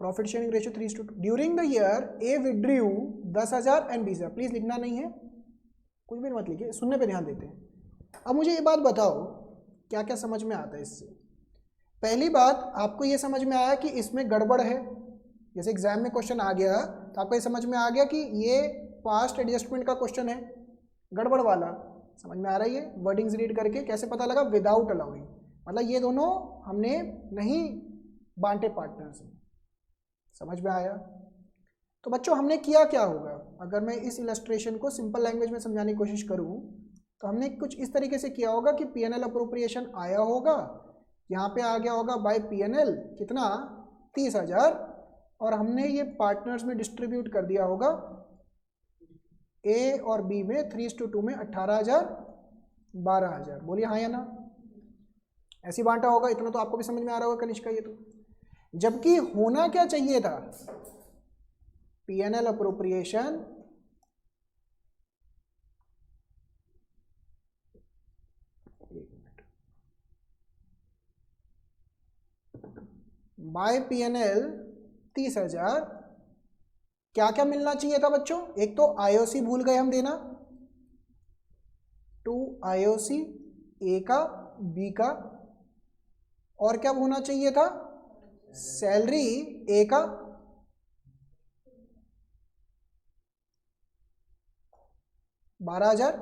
Profit sharing ratio 3:2। During the year A withdrew 10,000 and 20,000। Please लिखना नहीं है, कुछ भी मत लिखिए, सुनने पे ध्यान देते हैं। अब मुझे ये बात बताओ क्या क्या समझ में आता है इससे। पहली बात, आपको ये समझ में आया कि इसमें गड़बड़ है, जैसे एग्जाम में क्वेश्चन आ गया तो आपको ये समझ में आ गया कि ये पास्ट एडजस्टमेंट का क्वेश्चन है, गड़बड़ वाला, समझ में आ रही है। वर्डिंग्स रीड करके कैसे पता लगा, विदाउट अलाउइंग, मतलब ये दोनों हमने नहीं बांटे पार्टनर्स में, समझ में आया। तो बच्चों हमने किया क्या होगा, अगर मैं इस इलस्ट्रेशन को सिंपल लैंग्वेज में समझाने की कोशिश करूं तो हमने कुछ इस तरीके से किया होगा कि पीएनएल अप्रोप्रिएशन आया होगा, यहाँ पे आ गया होगा बाय पीएनएल कितना 30,000, और हमने ये पार्टनर्स में डिस्ट्रीब्यूट कर दिया होगा ए और बी में 3:2 में 18,000 12,000। बोलिए हाँ या ना, ऐसी बांटा होगा। इतना तो आपको भी समझ में आ रहा होगा कनिष्का ये तो। जबकि होना क्या चाहिए था, पीएनएल अप्रोप्रिएशन बाय पीएनएल 30,000, क्या क्या मिलना चाहिए था बच्चों, एक तो आईओसी भूल गए हम देना, 2 आईओसी ए का बी का, और क्या होना चाहिए था, सैलरी ए का, $12,000,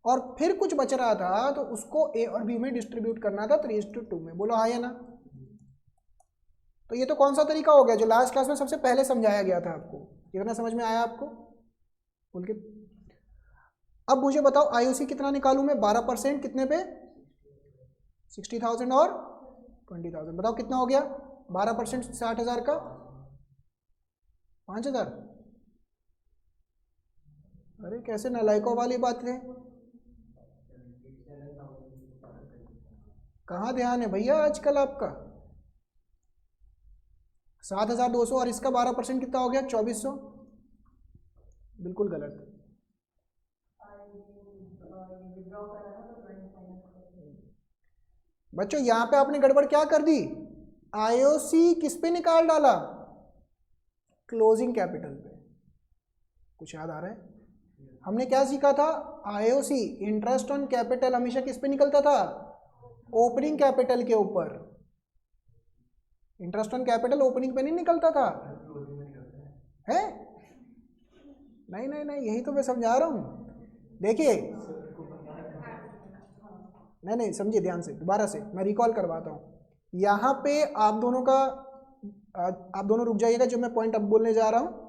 और फिर कुछ बच रहा था तो उसको ए और बी में डिस्ट्रीब्यूट करना था 3:2 में। बोलो हाँ या ना। तो ये तो कौन सा तरीका हो गया जो लास्ट क्लास में सबसे पहले समझाया गया था आपको, कितना समझ में आया आपको बोल के। अब मुझे बताओ आईओसी कितना निकालूं मैं, 12% कितने पे, 60,000 और 20,000, बताओ कितना हो गया, 12% 60,000 का 5,000। अरे कैसे नालायकों वाली बात है, कहाँ ध्यान है भैया आजकल आपका। 7,200 और इसका 12% कितना हो गया, 2,400, बिल्कुल गलत। बच्चों यहाँ पे आपने गड़बड़ क्या कर दी, आईओसी किस पे निकाल डाला, क्लोजिंग कैपिटल पे। कुछ याद आ रहा है, हमने क्या सीखा था, आईओसी इंटरेस्ट ऑन कैपिटल हमेशा किस पे निकलता था, ओपनिंग कैपिटल के ऊपर। इंटरेस्ट ऑन कैपिटल ओपनिंग पे नहीं निकलता था, है नहीं नहीं नहीं, यही तो मैं समझा रहा हूँ। देखिए नहीं समझिए ध्यान से, दोबारा से मैं रिकॉल करवाता हूँ। यहाँ पे आप दोनों रुक जाइएगा, जो मैं पॉइंट अब बोलने जा रहा हूँ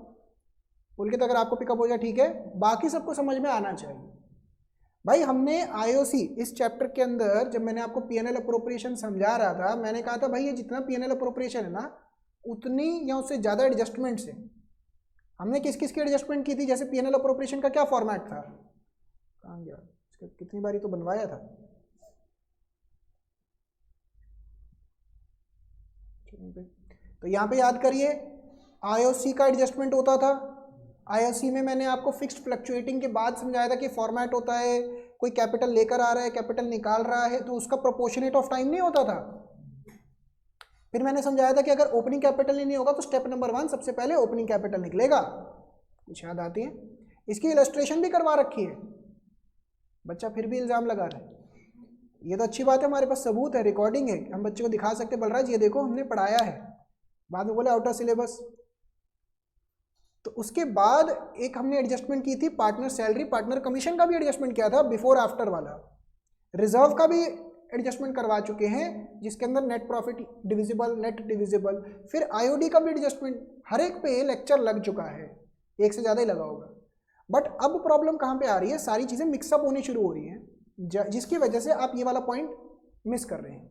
बोल के, तो अगर आपको पिकअप हो जाए ठीक है, बाकी सबको समझ में आना चाहिए। भाई हमने आईओसी इस चैप्टर के अंदर जब मैंने आपको पीएनएल अप्रोप्रिएशन समझा रहा था, मैंने कहा था भाई ये जितना पीएनएल अप्रोप्रिएशन है ना उतनी या उससे ज़्यादा एडजस्टमेंट्स है। हमने किस किस की एडजस्टमेंट की थी, जैसे पीएनएल अप्रोप्रिएशन का क्या फॉर्मेट था, कहाँ गया, कितनी बारी तो बनवाया था, तो यहाँ पे याद करिए आईओसी का एडजस्टमेंट होता था। आईओसी में मैंने आपको फिक्स्ड फ्लक्चुएटिंग के बाद समझाया था कि फॉर्मेट होता है, कोई कैपिटल लेकर आ रहा है कैपिटल निकाल रहा है तो उसका प्रोपोर्शनेट ऑफ टाइम नहीं होता था। फिर मैंने समझाया था कि अगर ओपनिंग कैपिटल ही नहीं होगा तो स्टेप नंबर 1 सबसे पहले ओपनिंग कैपिटल निकलेगा। कुछ याद आती है, इसकी इलस्ट्रेशन भी करवा रखी है, बच्चा फिर भी इल्ज़ाम लगा रहा है। ये तो अच्छी बात है, हमारे पास सबूत है, रिकॉर्डिंग है, हम बच्चे को दिखा सकते बलराज ये देखो हमने पढ़ाया है, बाद में बोले आउट ऑफ सिलेबस। तो उसके बाद एक हमने एडजस्टमेंट की थी पार्टनर सैलरी पार्टनर कमीशन का भी एडजस्टमेंट किया था, बिफोर आफ्टर वाला। रिजर्व का भी एडजस्टमेंट करवा चुके हैं जिसके अंदर net profit divisible net divisible, फिर आईओडी का भी एडजस्टमेंट, हर एक पे लेक्चर लग चुका है, एक से ज़्यादा ही लगा होगा। बट अब प्रॉब्लम कहाँ पे आ रही है, सारी चीज़ें मिक्सअप होनी शुरू हो रही हैं, जिसकी वजह से आप ये वाला पॉइंट मिस कर रहे हैं।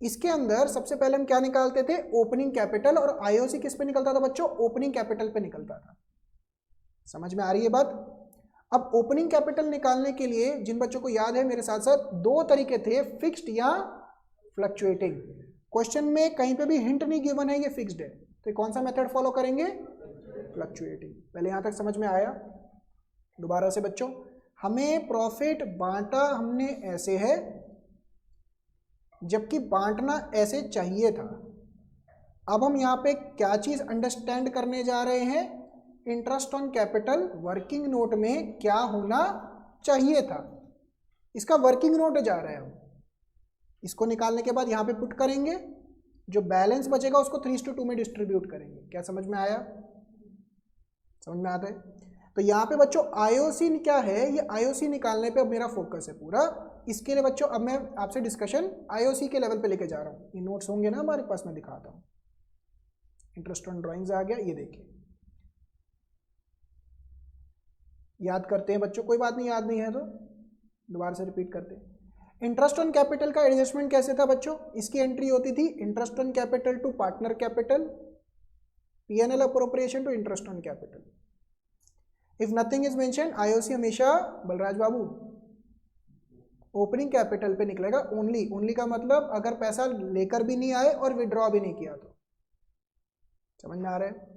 इसके अंदर सबसे पहले हम क्या निकालते थे, ओपनिंग कैपिटल, और आईओसी किस पे निकलता था बच्चों, ओपनिंग कैपिटल पे निकलता था। समझ में आ रही है बात। अब ओपनिंग कैपिटल निकालने के लिए जिन बच्चों को याद है मेरे साथ साथ, 2 तरीके थे, फिक्स्ड या फ्लक्चुएटिंग। क्वेश्चन में कहीं पे भी हिंट नहीं गिवन है ये फिक्स्ड है, तो कौन सा मेथड फॉलो करेंगे, फ्लक्चुएटिंग। पहले यहाँ तक समझ में आया। दोबारा से बच्चों, हमें प्रॉफिट बांटा हमने ऐसे है, जबकि बांटना ऐसे चाहिए था। अब हम यहाँ पे क्या चीज़ अंडरस्टैंड करने जा रहे हैं, interest on capital working note में क्या होना चाहिए था, इसका वर्किंग नोट जा रहा है हम। इसको निकालने के बाद यहाँ पे पुट करेंगे, जो बैलेंस बचेगा उसको 3:2 में डिस्ट्रीब्यूट करेंगे। क्या समझ में आया? समझ में आता है? तो यहाँ पे बच्चों आईओसी क्या है, ये आईओसी निकालने पे अब मेरा फोकस है पूरा। इसके लिए बच्चों अब मैं आपसे डिस्कशन आईओसी के लेवल पे लेके जा रहा हूँ। ये नोट्स होंगे ना हमारे पास, मैं दिखाता हूँ। इंटरेस्ट ऑन ड्राइंग्स आ गया, ये देखिए, याद करते हैं बच्चों, कोई बात नहीं, याद नहीं है तो दोबारा से रिपीट करते हैं। इंटरेस्ट ऑन कैपिटल का एडजस्टमेंट कैसे था बच्चों? इसकी एंट्री होती थी interest on capital to partner capital, PNL appropriation to interest on capital. If nothing is mention, IOC हमेशा बलराज बाबू ओपनिंग कैपिटल पे निकलेगा। ओनली, ओनली का मतलब अगर पैसा लेकर भी नहीं आए और विड्रॉ भी नहीं किया तो। समझ में आ रहा है?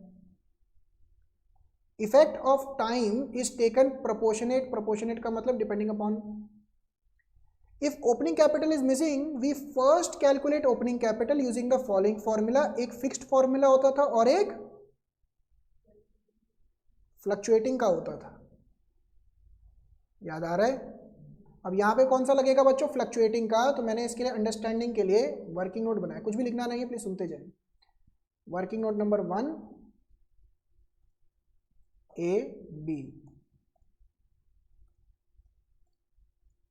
Effect of time is taken proportionate, proportionate का मतलब depending upon. If opening capital is missing, we first calculate opening capital using the following formula. एक फिक्स्ड फॉर्मूला होता था और एक फ्लक्चुएटिंग का होता था। याद आ रहा है? अब यहाँ पे कौन सा लगेगा बच्चों? फ्लक्चुएटिंग का। तो मैंने इसके लिए अंडरस्टैंडिंग के लिए वर्किंग नोट बनाया, कुछ भी लिखना नहीं है, प्लीज सुनते जाएं। Working note number 1 A B।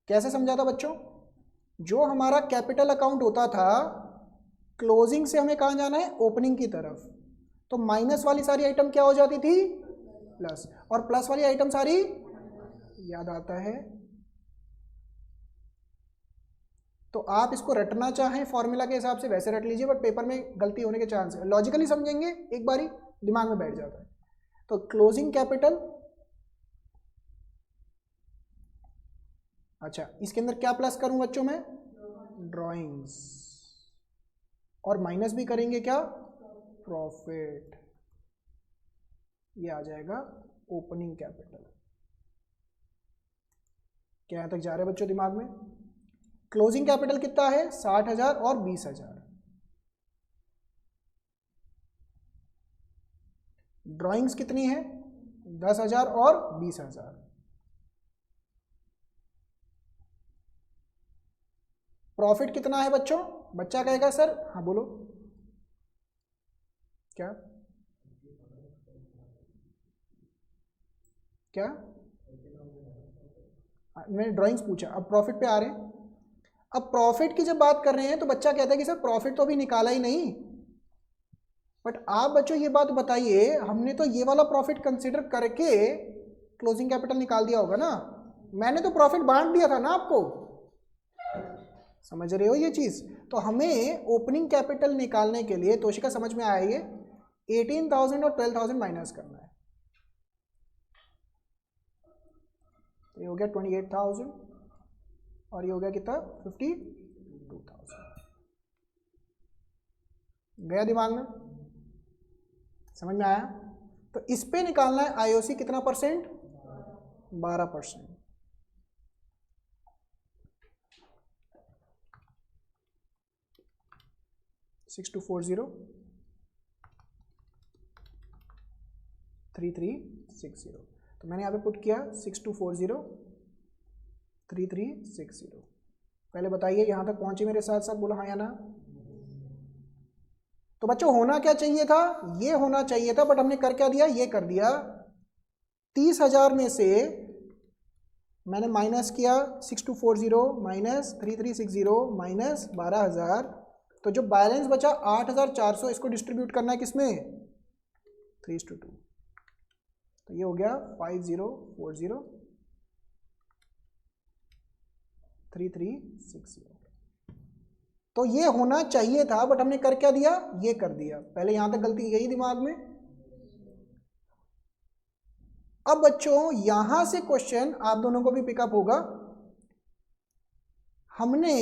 कैसे समझा था बच्चों? जो हमारा कैपिटल अकाउंट होता था, क्लोजिंग से हमें कहाँ जाना है? ओपनिंग की तरफ। तो माइनस वाली सारी आइटम क्या हो जाती थी? प्लस, और प्लस वाली आइटम सारी, याद आता है? तो आप इसको रटना चाहें फॉर्मूला के हिसाब से वैसे रट लीजिए, बट पेपर में गलती होने के चांस है। लॉजिकली समझेंगे एक बारी, दिमाग में बैठ जाता है। तो क्लोजिंग कैपिटल, अच्छा इसके अंदर क्या प्लस करूं बच्चों मैं? ड्राइंग्स। और माइनस भी करेंगे क्या? प्रॉफिट। ये आ जाएगा ओपनिंग कैपिटल। क्या यहां तक जा रहे हैं बच्चों दिमाग में? क्लोजिंग कैपिटल कितना है? 60,000 और 20,000। ड्राइंग्स कितनी है? 10,000 और 20,000। प्रॉफिट कितना है बच्चों? बच्चा कहेगा सर, हाँ बोलो क्या क्या? मैंने ड्राइंग्स पूछा, अब प्रॉफिट पे आ रहे हैं। अब प्रॉफिट की जब बात कर रहे हैं तो बच्चा कहता है कि सर प्रॉफिट तो अभी निकाला ही नहीं। बट आप बच्चों ये बात बताइए, हमने तो ये वाला प्रॉफिट कंसीडर करके क्लोजिंग कैपिटल निकाल दिया होगा ना। मैंने तो प्रॉफिट बांट दिया था ना आपको, समझ रहे हो ये चीज? तो हमें ओपनिंग कैपिटल निकालने के लिए, तोशिका समझ में आया, ये 18,000 और 12,000 माइनस करना है। तो ये हो गया 28,000 और ये हो गया कितना? 52,000। गया दिमाग में? समझ में आया? तो इस पे निकालना है आईओसी कितना परसेंट? 12%। Six to 3360। तो मैंने यहाँ पे पुट किया 62403360। पहले बताइए यहाँ तक पहुंचे मेरे साथ साथ, बोला हाँ या ना? तो बच्चों होना क्या चाहिए था? ये होना चाहिए था, बट हमने कर क्या दिया? ये कर दिया। 30,000 में से मैंने माइनस किया 6240 माइनस 3360 माइनस 12,000। तो जो बैलेंस बचा 8,400, इसको डिस्ट्रीब्यूट करना है किसमें? 3:2। तो ये हो गया 5040 3360। तो ये होना चाहिए था, बट हमने कर क्या दिया? ये कर दिया। पहले यहां तक गलती गई दिमाग में। अब बच्चों यहां से क्वेश्चन आप दोनों को भी पिकअप होगा। हमने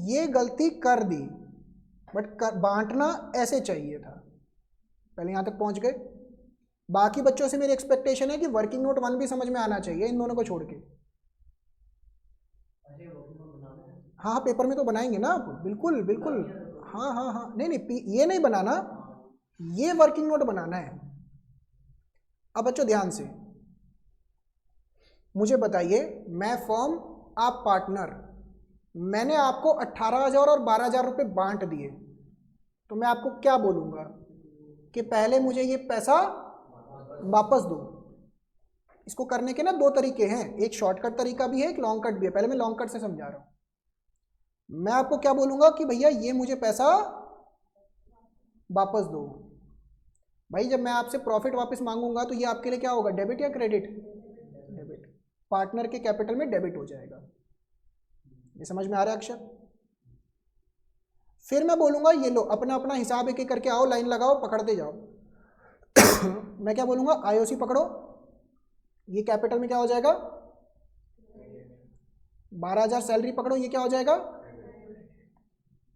ये गलती कर दी, बट बांटना ऐसे चाहिए था। पहले यहां तक पहुंच गए। बाकी बच्चों से मेरी एक्सपेक्टेशन है कि वर्किंग नोट 1 भी समझ में आना चाहिए, इन दोनों को छोड़ के। हाँ हाँ, पेपर में तो बनाएंगे ना आप, बिल्कुल बिल्कुल। हाँ हाँ हाँ, नहीं नहीं, ये नहीं बनाना, ये वर्किंग नोट बनाना है। अब बच्चों ध्यान से मुझे बताइए, मैं फर्म, आप पार्टनर, मैंने आपको 18,000 और 12,000 रुपये बांट दिए। तो मैं आपको क्या बोलूँगा कि पहले मुझे ये पैसा वापस दो। इसको करने के ना दो तरीके हैं, एक शॉर्टकट तरीका भी है, एक लॉन्ग कट भी है। पहले मैं लॉन्ग कट से समझा रहा हूँ। मैं आपको क्या बोलूँगा कि भैया ये मुझे पैसा वापस दो। भाई जब मैं आपसे प्रॉफिट वापस मांगूंगा तो ये आपके लिए क्या होगा, डेबिट या क्रेडिट? डेबिट। पार्टनर के कैपिटल में डेबिट हो जाएगा। ये समझ में आ रहा है अक्षर? फिर मैं बोलूंगा ये लो अपना अपना हिसाब एक एक करके आओ, लाइन लगाओ, पकड़ते जाओ। मैं क्या बोलूंगा, आईओसी पकड़ो, ये कैपिटल में क्या हो जाएगा, 12,000 सैलरी पकड़ो, ये क्या हो जाएगा,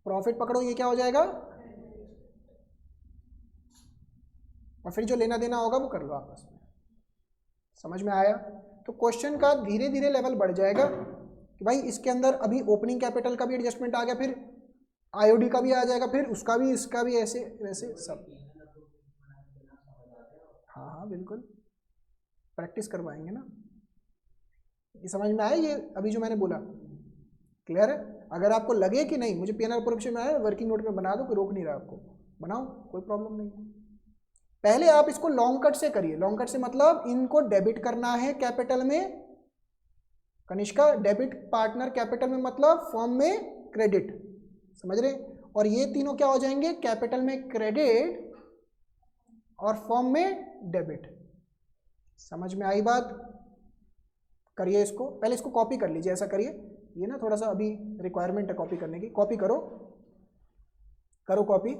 प्रॉफिट पकड़ो, ये क्या हो जाएगा, और फिर जो लेना देना होगा वो कर लो आपस में। समझ में आया? तो क्वेश्चन का धीरे धीरे लेवल बढ़ जाएगा कि भाई इसके अंदर अभी ओपनिंग कैपिटल का भी एडजस्टमेंट आ गया, फिर आईओडी का भी आ जाएगा, फिर उसका भी, इसका भी, ऐसे वैसे सब। हाँ हाँ बिल्कुल, प्रैक्टिस करवाएंगे ना। ये समझ में आया ये अभी जो मैंने बोला? क्लियर है? अगर आपको लगे कि नहीं मुझे पीएनआर प्रोविजन में आया, वर्किंग नोट में बना दो, कोई रोक नहीं रहा आपको, बनाओ, कोई प्रॉब्लम नहीं है। पहले आप इसको लॉन्ग कट से करिए। लॉन्ग कट से मतलब इनको डेबिट करना है कैपिटल में, कनिष्का डेबिट, पार्टनर कैपिटल में मतलब फॉर्म में क्रेडिट, समझ रहे? और ये तीनों क्या हो जाएंगे, कैपिटल में क्रेडिट और फॉर्म में डेबिट। समझ में आई बात? करिए इसको, पहले इसको कॉपी कर लीजिए, ऐसा करिए, ये ना थोड़ा सा अभी रिक्वायरमेंट है कॉपी करने की। कॉपी करो, करो कॉपी,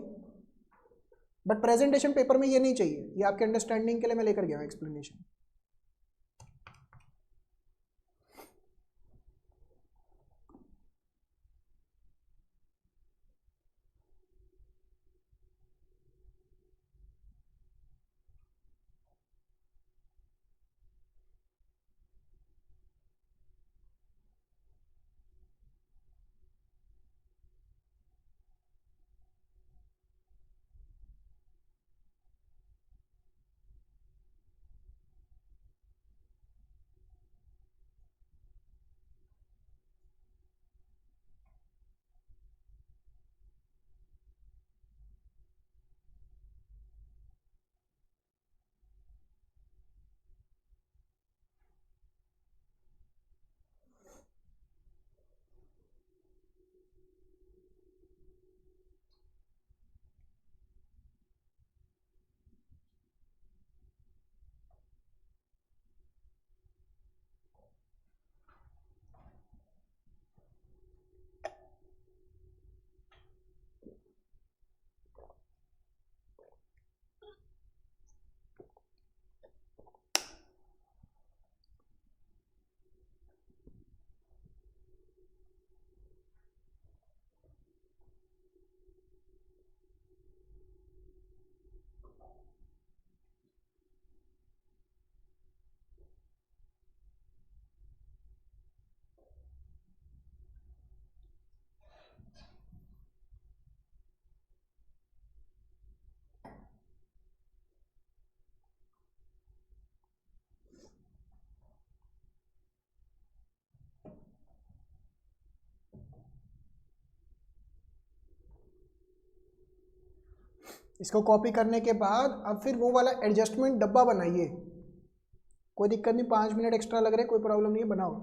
बट प्रेजेंटेशन पेपर में ये नहीं चाहिए, ये आपके अंडरस्टैंडिंग के लिए मैं लेकर गया हूँ एक्सप्लेनेशन। इसको कॉपी करने के बाद अब फिर वो वाला एडजस्टमेंट डब्बा बनाइए। कोई दिक्कत नहीं, 5 मिनट एक्स्ट्रा लग रहे, कोई प्रॉब्लम नहीं है, बनाओ।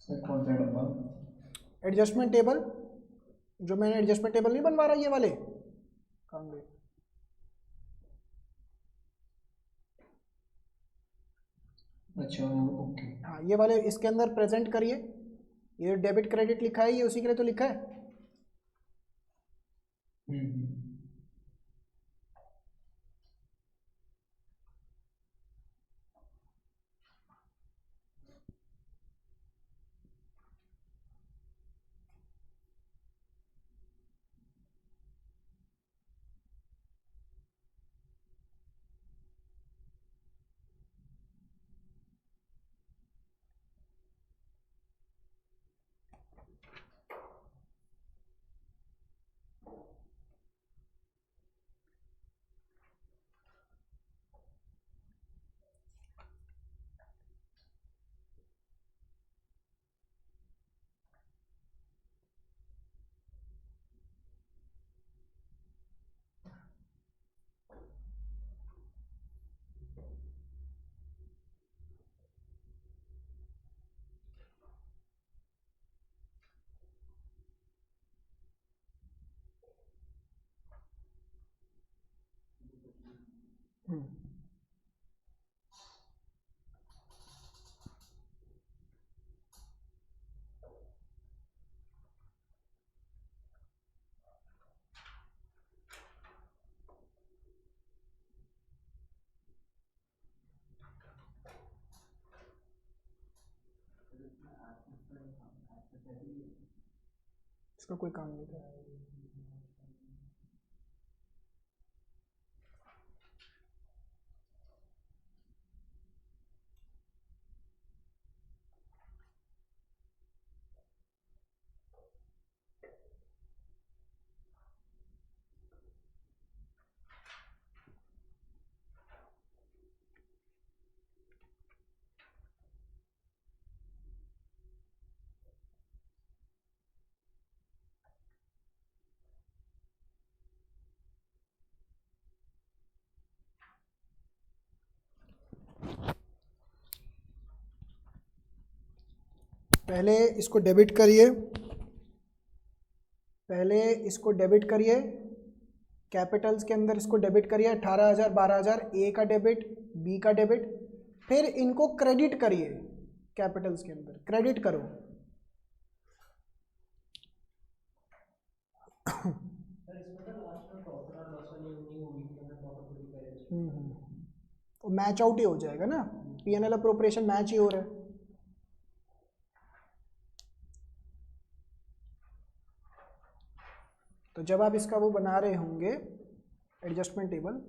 सर कौन सा डब्बा? एडजस्टमेंट टेबल, जो मैंने एडजस्टमेंट टेबल नहीं बनवा रहा ये वाले, कहाँ गए? अच्छा ओके। हाँ ये वाले इसके अंदर प्रेजेंट करिए। ये डेबिट क्रेडिट लिखा है, ये उसी के लिए तो लिखा है। हम्म। इसका कोई काम नहीं था। पहले इसको डेबिट करिए, पहले इसको डेबिट करिए, कैपिटल्स के अंदर इसको डेबिट करिए, 18,000 12,000, ए का डेबिट, बी का डेबिट, फिर इनको क्रेडिट करिए, कैपिटल्स के अंदर क्रेडिट करो। तो मैच आउट ही हो जाएगा ना, पीएनएल अप्रोप्रिएशन मैच ही हो रहा है। तो जब आप इसका वो बना रहे होंगे एडजस्टमेंट टेबल,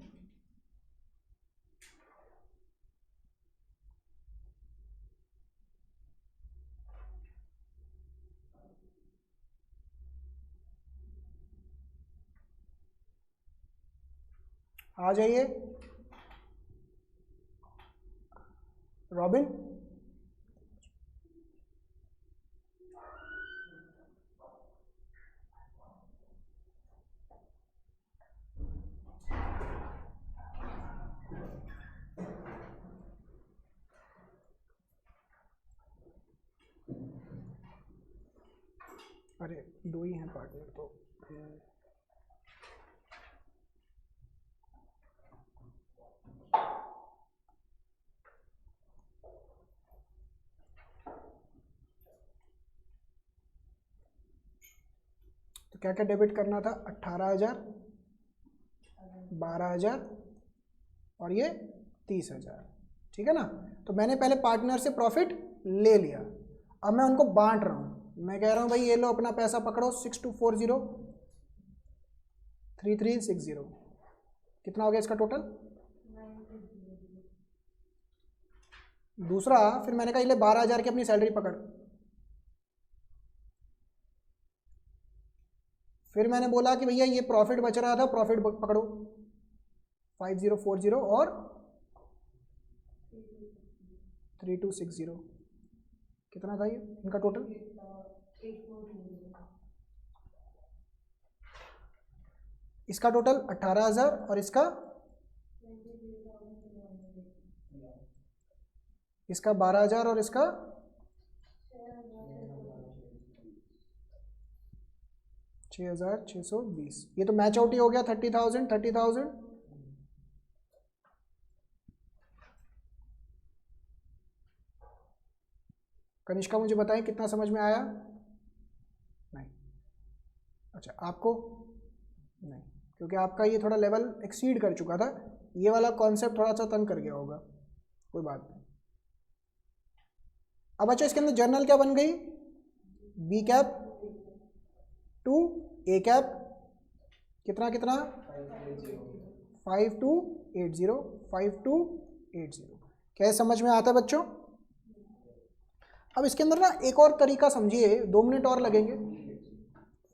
आ जाइए रॉबिन। अरे दो ही हैं पार्टनर तो क्या क्या डेबिट करना था, 18,000, 12,000 और ये 30,000, ठीक है ना। तो मैंने पहले पार्टनर से प्रॉफिट ले लिया, अब मैं उनको बांट रहा हूँ। मैं कह रहा हूँ भाई ये लो अपना पैसा पकड़ो, 6240 3360, कितना हो गया इसका टोटल। दूसरा फिर मैंने कहा ये ले 12,000 की अपनी सैलरी पकड़, फिर मैंने बोला कि भैया ये प्रॉफिट बच रहा था, प्रॉफिट पकड़ो 5040 और 3260, कितना था ये इनका टोटल। इसका टोटल 18,000 और इसका 12,000 और इसका 6,620। ये तो मैच आउट ही हो गया, 30,000। कनिष्का मुझे बताएं कितना समझ में आया। नहीं, अच्छा आपको नहीं, क्योंकि आपका ये थोड़ा लेवल एक्सीड कर चुका था, ये वाला कॉन्सेप्ट थोड़ा सा तंग कर गया होगा, कोई बात नहीं। अब अच्छा इसके अंदर जर्नल क्या बन गई, B cap to A cap, कितना 5280। क्या समझ में आता है बच्चों। अब इसके अंदर ना एक और तरीका समझिए, 2 मिनट और लगेंगे।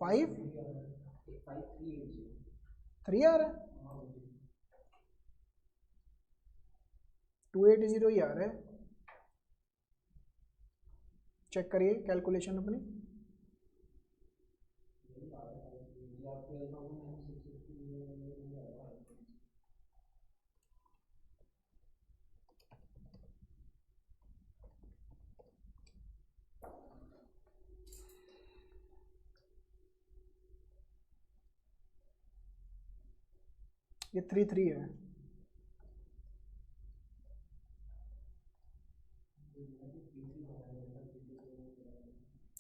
53 आ रहा है, 280 ही आ रहा है, चेक करिए कैलकुलेशन अपनी। ये 33 है,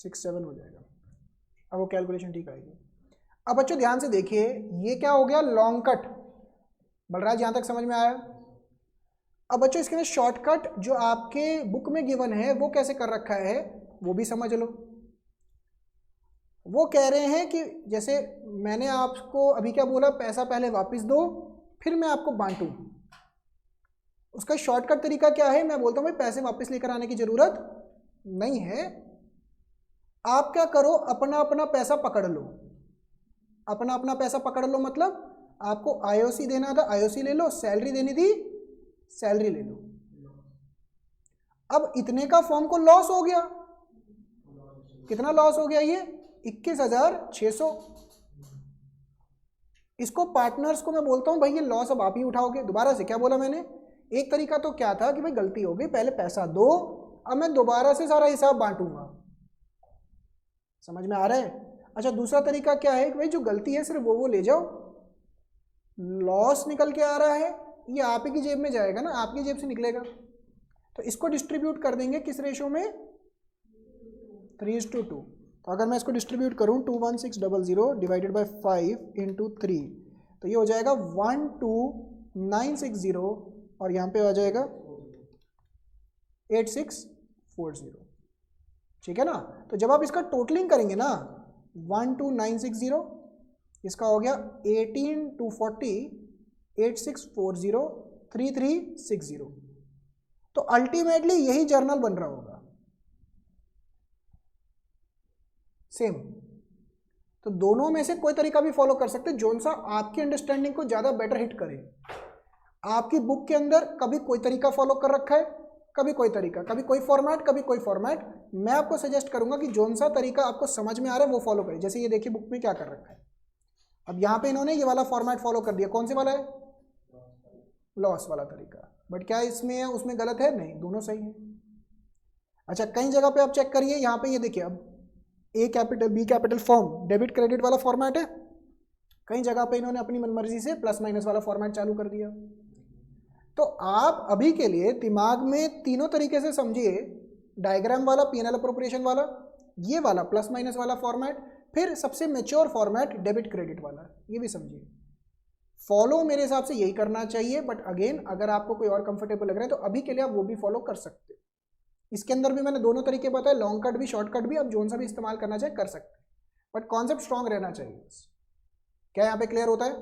67 हो जाएगा। अब वो कैलकुलेशन ठीक आएगी। अब बच्चों ध्यान से देखिए, ये क्या हो गया, लॉन्ग कट। बलराज यहाँ तक समझ में आया? अब बच्चों इसके अंदर शॉर्टकट जो आपके बुक में गिवन है वो कैसे कर रखा है वो भी समझ लो। वो कह रहे हैं कि जैसे मैंने आपको अभी क्या बोला, पैसा पहले वापस दो फिर मैं आपको बांटूं। उसका शॉर्टकट तरीका क्या है, मैं बोलता हूं भाई पैसे वापस लेकर आने की जरूरत नहीं है, आप क्या करो, अपना अपना पैसा पकड़ लो। अपना अपना पैसा पकड़ लो मतलब आपको आईओसी देना था आईओसी ले लो, सैलरी देनी थी सैलरी ले लो। अब इतने का फॉर्म को लॉस हो गया, कितना लॉस हो गया, ये 21,600। इसको पार्टनर्स को मैं बोलता हूं भाई ये लॉस अब आप ही उठाओगे। दोबारा से क्या बोला मैंने, एक तरीका तो क्या था कि भाई गलती हो गई, पहले पैसा दो, अब मैं दोबारा से सारा हिसाब बांटूंगा। समझ में आ रहा है? अच्छा, दूसरा तरीका क्या है कि भाई जो गलती है सिर्फ वो ले जाओ, लॉस निकल के आ रहा है ये आप ही की जेब में जाएगा ना, आपकी जेब से निकलेगा। तो इसको डिस्ट्रीब्यूट कर देंगे किस रेशो में, 3:2। तो अगर मैं इसको डिस्ट्रीब्यूट करूं 21600 डिवाइडेड बाय 5 इंटू 3, तो ये हो जाएगा 12960 और यहाँ पे आ जाएगा 8640। ठीक है ना? तो जब आप इसका टोटलिंग करेंगे ना 12960, इसका हो गया 18,240, 8640, 3360। तो अल्टीमेटली यही जर्नल बन रहा होगा सेम। तो दोनों में से कोई तरीका भी फॉलो कर सकते, जोन सा आपकी अंडरस्टैंडिंग को ज्यादा बेटर हिट करे। आपकी बुक के अंदर कभी कोई तरीका फॉलो कर रखा है, कभी कोई तरीका, कभी कोई फॉर्मेट, कभी कोई फॉर्मेट। मैं आपको सजेस्ट करूंगा कि जोन सा तरीका आपको समझ में आ रहा है वो फॉलो करें। जैसे ये देखिए बुक में क्या कर रखा है, अब यहाँ पे इन्होंने ये वाला फॉर्मेट फॉलो कर दिया। कौन से वाला है, लॉस वाला तरीका। बट क्या इसमें है उसमें गलत है, नहीं, दोनों सही है। अच्छा, कई जगह पे आप चेक करिए, यहाँ पे ये देखिए, अब A capital B capital form debit credit वाला फॉर्मेट है, कई जगह पे इन्होंने अपनी मनमर्जी से प्लस माइनस वाला फॉर्मेट चालू कर दिया। तो आप अभी के लिए दिमाग में तीनों तरीके से समझिए, डायग्राम वाला, पीएनएल अप्रोप्रिएशन वाला, ये वाला प्लस माइनस वाला फॉर्मेट, फिर सबसे मैच्योर फॉर्मेट डेबिट क्रेडिट वाला, ये भी समझिए। फॉलो मेरे हिसाब से यही करना चाहिए, बट अगेन अगर आपको कोई और कंफर्टेबल लग रहा है तो अभी के लिए आप वो भी फॉलो कर सकते हो। इसके अंदर भी मैंने दोनों तरीके बताए, लॉन्ग कट भी शॉर्ट कट भी, आप जोन सा भी इस्तेमाल करना चाहे कर सकते हैं, बट कॉन्सेप्ट स्ट्रांग रहना चाहिए। क्या यहाँ पे क्लियर होता है?